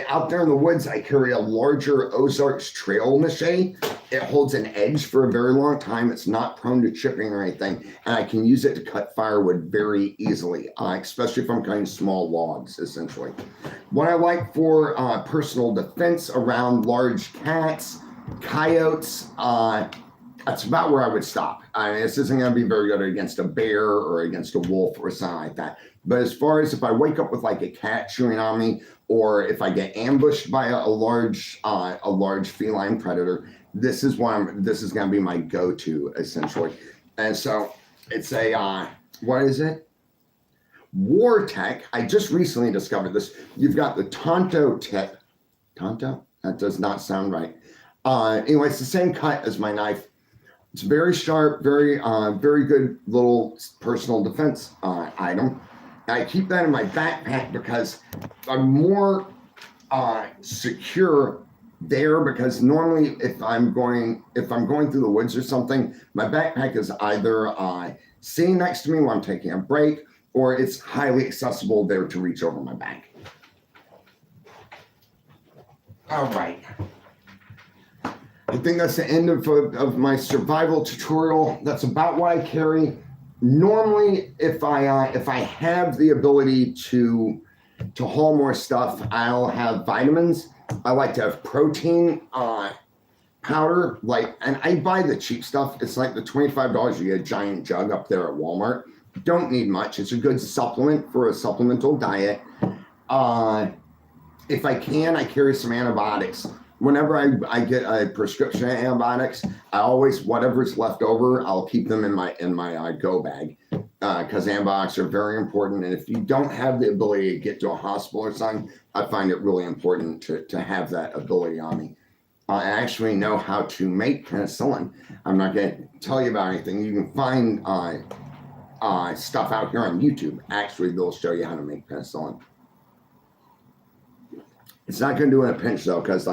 Out there in the woods, I carry a larger Ozarks Trail machete. It holds an edge for a very long time. It's not prone to chipping or anything, and I can use it to cut firewood very easily, especially if I'm cutting small logs, essentially. What I like for personal defense around large cats, coyotes, that's about where I would stop. I mean, this isn't going to be very good against a bear or against a wolf or something like that. But as far as if I wake up with like a cat chewing on me, or if I get ambushed by a large feline predator, this is going to be my go-to, essentially. And so it's a what is it? War Tech. I just recently discovered this. You've got the Tonto tip. Tonto? That does not sound right. Anyway, it's the same cut as my knife. It's very sharp, very good little personal defense item. I keep that in my backpack because I'm more secure there, because normally if I'm going through the woods or something, my backpack is either sitting next to me while I'm taking a break, or it's highly accessible there to reach over my back. All right. I think that's the end of my survival tutorial. That's about what I carry. Normally, if I have the ability to haul more stuff, I'll have vitamins. I like to have protein powder, and I buy the cheap stuff. It's like the $25 you get a giant jug up there at Walmart. Don't need much. It's a good supplement for a supplemental diet. If I can, I carry some antibiotics. Whenever I get a prescription of antibiotics, I always, whatever's left over, I'll keep them in my go bag, because antibiotics are very important. And if you don't have the ability to get to a hospital or something, I find it really important to have that ability on me. I actually know how to make penicillin. I'm not going to tell you about anything. You can find stuff out here on YouTube. Actually, they'll show you how to make penicillin. It's not going to do in a pinch, though, because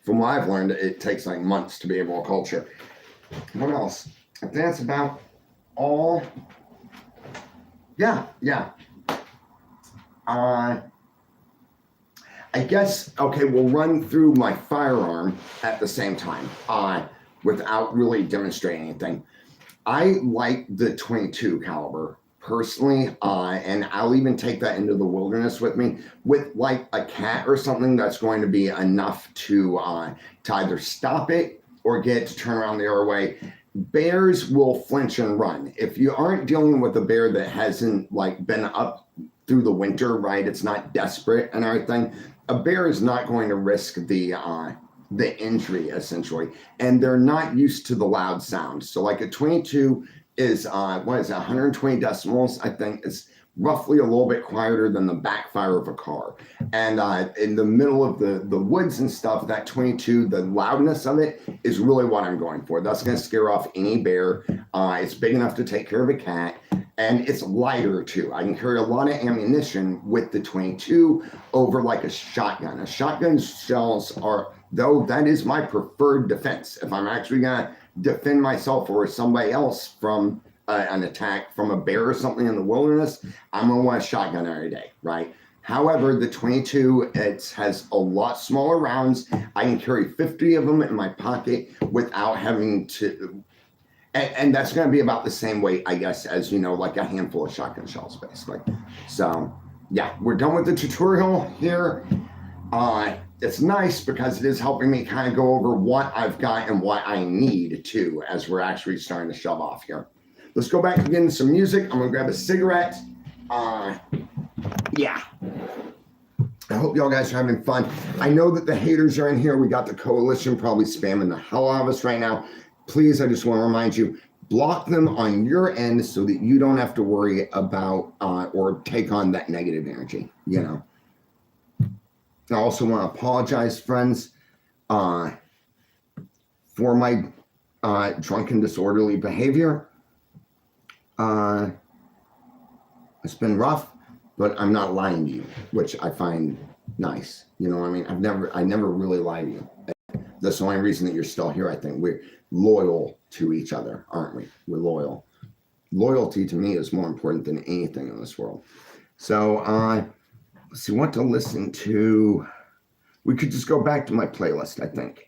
from what I've learned, it takes months to be able to culture. What else? I think that's about all. Yeah. I guess, okay, we'll run through my firearm at the same time without really demonstrating anything. I like the .22 caliber personally, and I'll even take that into the wilderness with me, with a cat or something that's going to be enough to either stop it or get it to turn around the other way. Bears will flinch and run. If you aren't dealing with a bear that hasn't been up through the winter, right? It's not desperate and everything. A bear is not going to risk the injury, essentially, and they're not used to the loud sound. So a .22 is 120 decibels. I think it's roughly a little bit quieter than the backfire of a car. And in the middle of the woods and stuff, that .22, the loudness of it is really what I'm going for. That's going to scare off any bear. It's big enough to take care of a cat, and it's lighter too. I can carry a lot of ammunition with the .22 over a shotgun. A shotgun shells are, though, that is my preferred defense. If I'm actually going to defend myself or somebody else from an attack from a bear or something in the wilderness, I'm going to want a shotgun every day, right? However, the .22, it has a lot smaller rounds. I can carry 50 of them in my pocket without having to, and that's going to be about the same weight, I guess, as, a handful of shotgun shells, basically. So, yeah, we're done with the tutorial here. It's nice because it is helping me kind of go over what I've got and what I need too, as we're actually starting to shove off here. Let's go back and get into some music. I'm gonna grab a cigarette. Yeah. I hope y'all guys are having fun. I know that the haters are in here. We got the coalition probably spamming the hell out of us right now. Please, I just want to remind you, block them on your end so that you don't have to worry about or take on that negative energy, I also want to apologize, friends, for my drunken, disorderly behavior. It's been rough, but I'm not lying to you, which I find nice. You know what I mean? I never really lie to you. That's the only reason that you're still here, I think. We're loyal to each other, aren't we? We're loyal. Loyalty to me is more important than anything in this world. So, let's see what to listen to. We could just go back to my playlist, I think.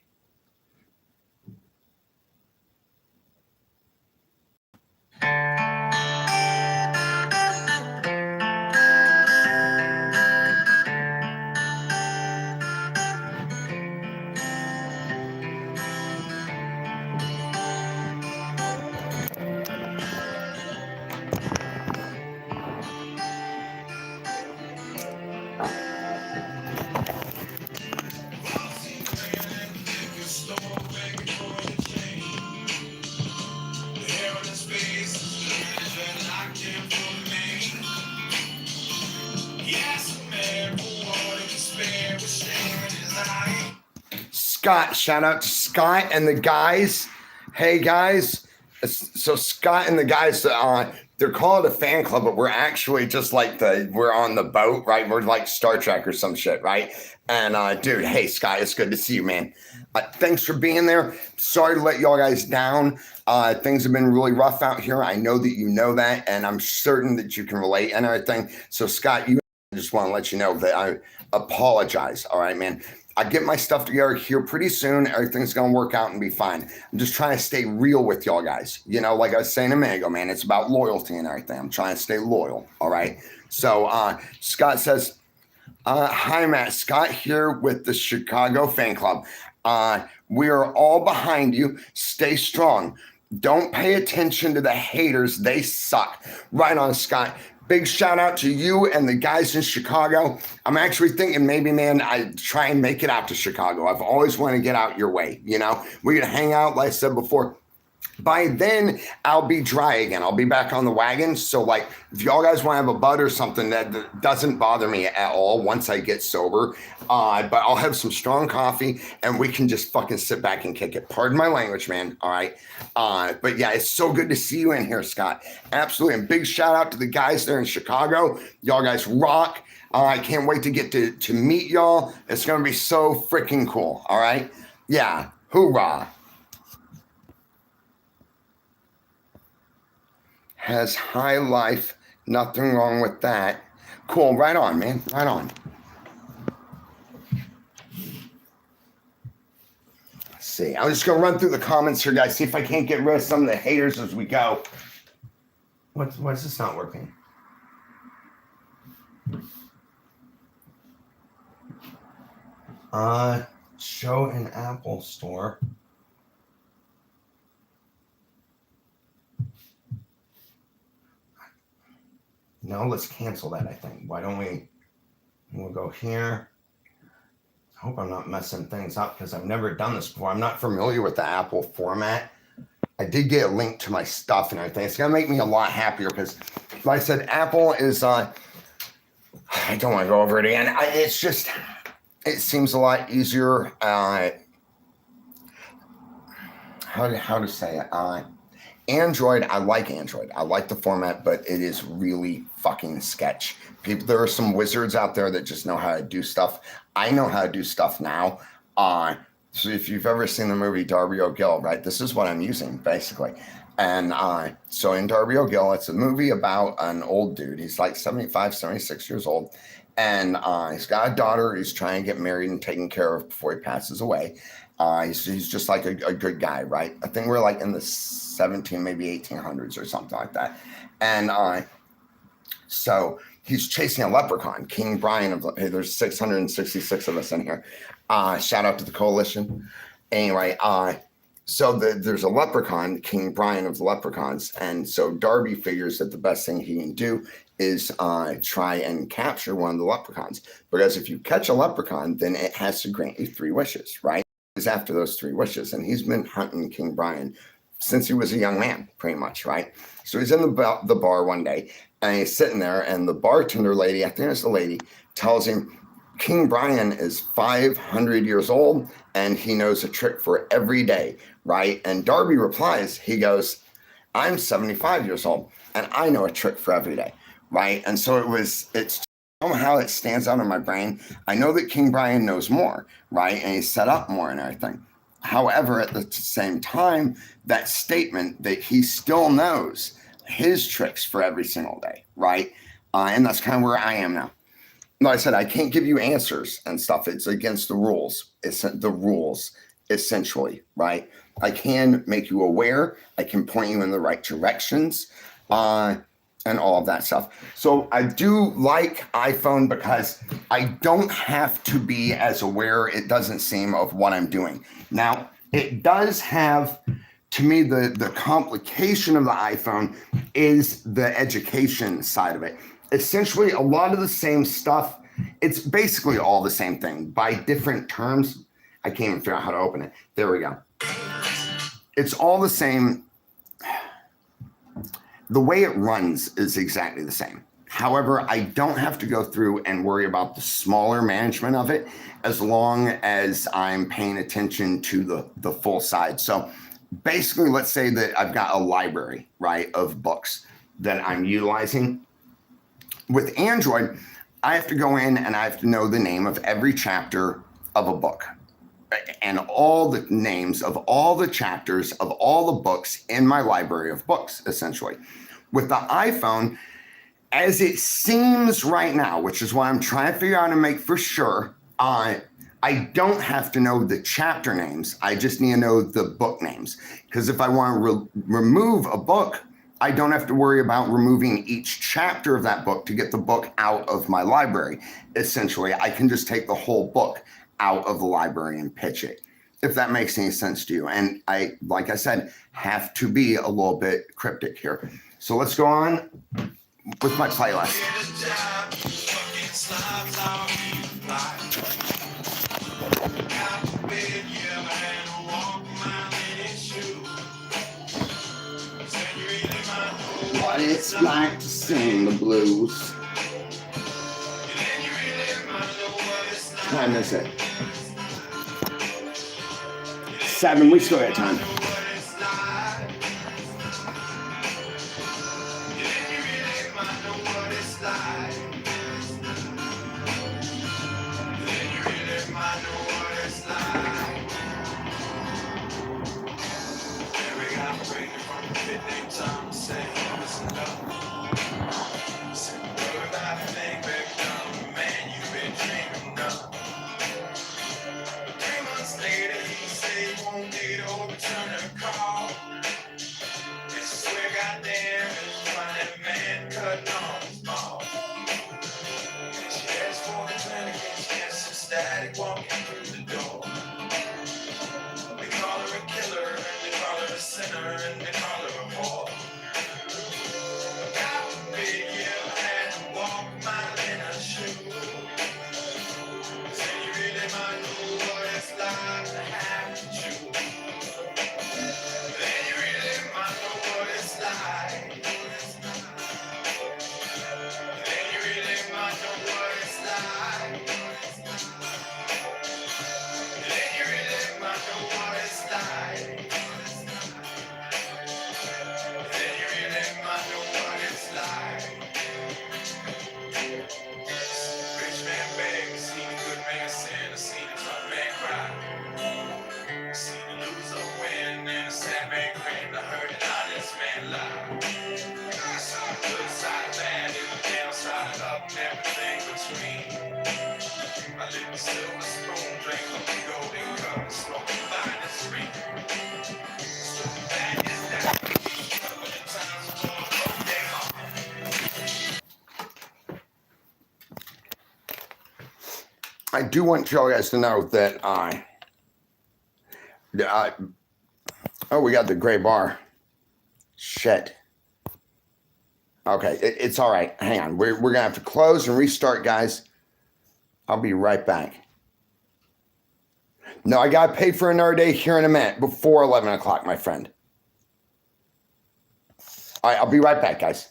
Scott. Shout out to Scott and the guys. Hey guys. So Scott and the guys, they're called a fan club, but we're actually just like we're on the boat, right? We're like Star Trek or some shit, right? And dude, hey Scott, it's good to see you, man. Thanks for being there. Sorry to let y'all guys down. Things have been really rough out here. I know that you know that, and I'm certain that you can relate and everything. So Scott, I just want to let you know that I apologize. All right, man. I get my stuff together here pretty soon. Everything's going to work out and be fine. I'm just trying to stay real with y'all guys. You know, like I was saying a minute ago, man, it's about loyalty and everything. I'm trying to stay loyal. All right. So Scott says, hi, Matt. Scott here with the Chicago Fan Club. We are all behind you. Stay strong. Don't pay attention to the haters. They suck. Right on, Scott. Big shout out to you and the guys in Chicago. I'm actually thinking maybe, man, I try and make it out to Chicago. I've always wanted to get out your way. You know, we're going to hang out, like I said before. By then, I'll be dry again. I'll be back on the wagon. So, like, if y'all guys want to have a bud or something, that doesn't bother me at all once I get sober. But I'll have some strong coffee, and we can just fucking sit back and kick it. Pardon my language, man. All right. But yeah, it's so good to see you in here, Scott. Absolutely. And big shout out to the guys there in Chicago. Y'all guys rock. I can't wait to get to meet y'all. It's going to be so freaking cool. All right. Yeah. Hoorah. Has high life, nothing wrong with that. Cool, right on, man, right on. Let's see, I'm just gonna run through the comments here, guys, see if I can't get rid of some of the haters as we go. What's this not working? Show an Apple Store. No, let's cancel that, I think. Why don't we'll go here. I hope I'm not messing things up because I've never done this before. I'm not familiar with the Apple format. I did get a link to my stuff and everything. It's going to make me a lot happier because, like I said, Apple is, I don't want to go over it again. It's just, it seems a lot easier. How to say it? Android, I like Android. I like the format, but it is really fucking sketch. There are some wizards out there that just know how to do stuff. I know how to do stuff now. So if you've ever seen the movie Darby O'Gill, right, this is what I'm using, basically. And so in Darby O'Gill, it's a movie about an old dude. He's like 75, 76 years old. And he's got a daughter he's trying to get married and taken care of before he passes away. He's just like a good guy, right? I think we're like in the 17, maybe 1800s or something like that. And so he's chasing a leprechaun, King Brian of, hey, there's 666 of us in here. Shout out to the coalition. Anyway, so there's a leprechaun, King Brian of the leprechauns. And so Darby figures that the best thing he can do is try and capture one of the leprechauns. Because if you catch a leprechaun, then it has to grant you 3 wishes, right? He's after those 3 wishes. And he's been hunting King Brian since he was a young man, pretty much, right? So he's in the bar one day, and he's sitting there, and the bartender lady, I think it's the lady, tells him King Brian is 500 years old, and he knows a trick for every day, right? And Darby replies, he goes, I'm 75 years old, and I know a trick for every day, right? And so it's somehow it stands out in my brain. I know that King Brian knows more, right? And he's set up more and everything. However, at the same time, that statement that he still knows his tricks for every single day, right? And that's kind of where I am now. Like I said, I can't give you answers and stuff. It's against the rules. It's the rules, essentially, right? I can make you aware. I can point you in the right directions, and all of that stuff. So I do like iPhone because I don't have to be as aware, it doesn't seem, of what I'm doing. Now, it does have, to me, the complication of the iPhone is the education side of it. Essentially, a lot of the same stuff, it's basically all the same thing by different terms. I can't even figure out how to open it. There we go. It's all the same. The way it runs is exactly the same. However, I don't have to go through and worry about the smaller management of it as long as I'm paying attention to the full side. So basically, let's say that I've got a library, right, of books that I'm utilizing. With Android, I have to go in and I have to know the name of every chapter of a book and all the names of all the chapters of all the books in my library of books, essentially. With the iPhone, as it seems right now, which is why I'm trying to figure out and make for sure, I don't have to know the chapter names. I just need to know the book names. Because if I want to remove a book, I don't have to worry about removing each chapter of that book to get the book out of my library. Essentially, I can just take the whole book out of the library and pitch it, if that makes any sense to you. And I, like I said, have to be a little bit cryptic here. So let's go on with my playlist. What it's like to sing the blues. What time is it? 7. We still got time. Walking through the door. They call her a killer, and they call her a sinner, and they call her a whore. Got a big yellow hat and walk a mile in her shoe. Say you really might know what it's like to have to choose. Then you really might know what it's like. Then you really might know what it's like. Then you really might know what it's like. Then you really might know what it's like. Rich man beg, seen a good man sin, seen a tough man cry. Seen a loser win and a sad man grin. I heard an honest man lie. I saw the good side bad and the downside up and everything between. I lit the silver spoon, drink from the golden cup, and smoke the finest ring. Stood back and down, couple of times for a whole day off. I do want you guys to know that oh, we got the gray bar. Shit. Okay, it's all right. Hang on. We're going to have to close and restart, guys. I'll be right back. No, I got to pay for another day here in a minute before 11 o'clock, my friend. All right, I'll be right back, guys.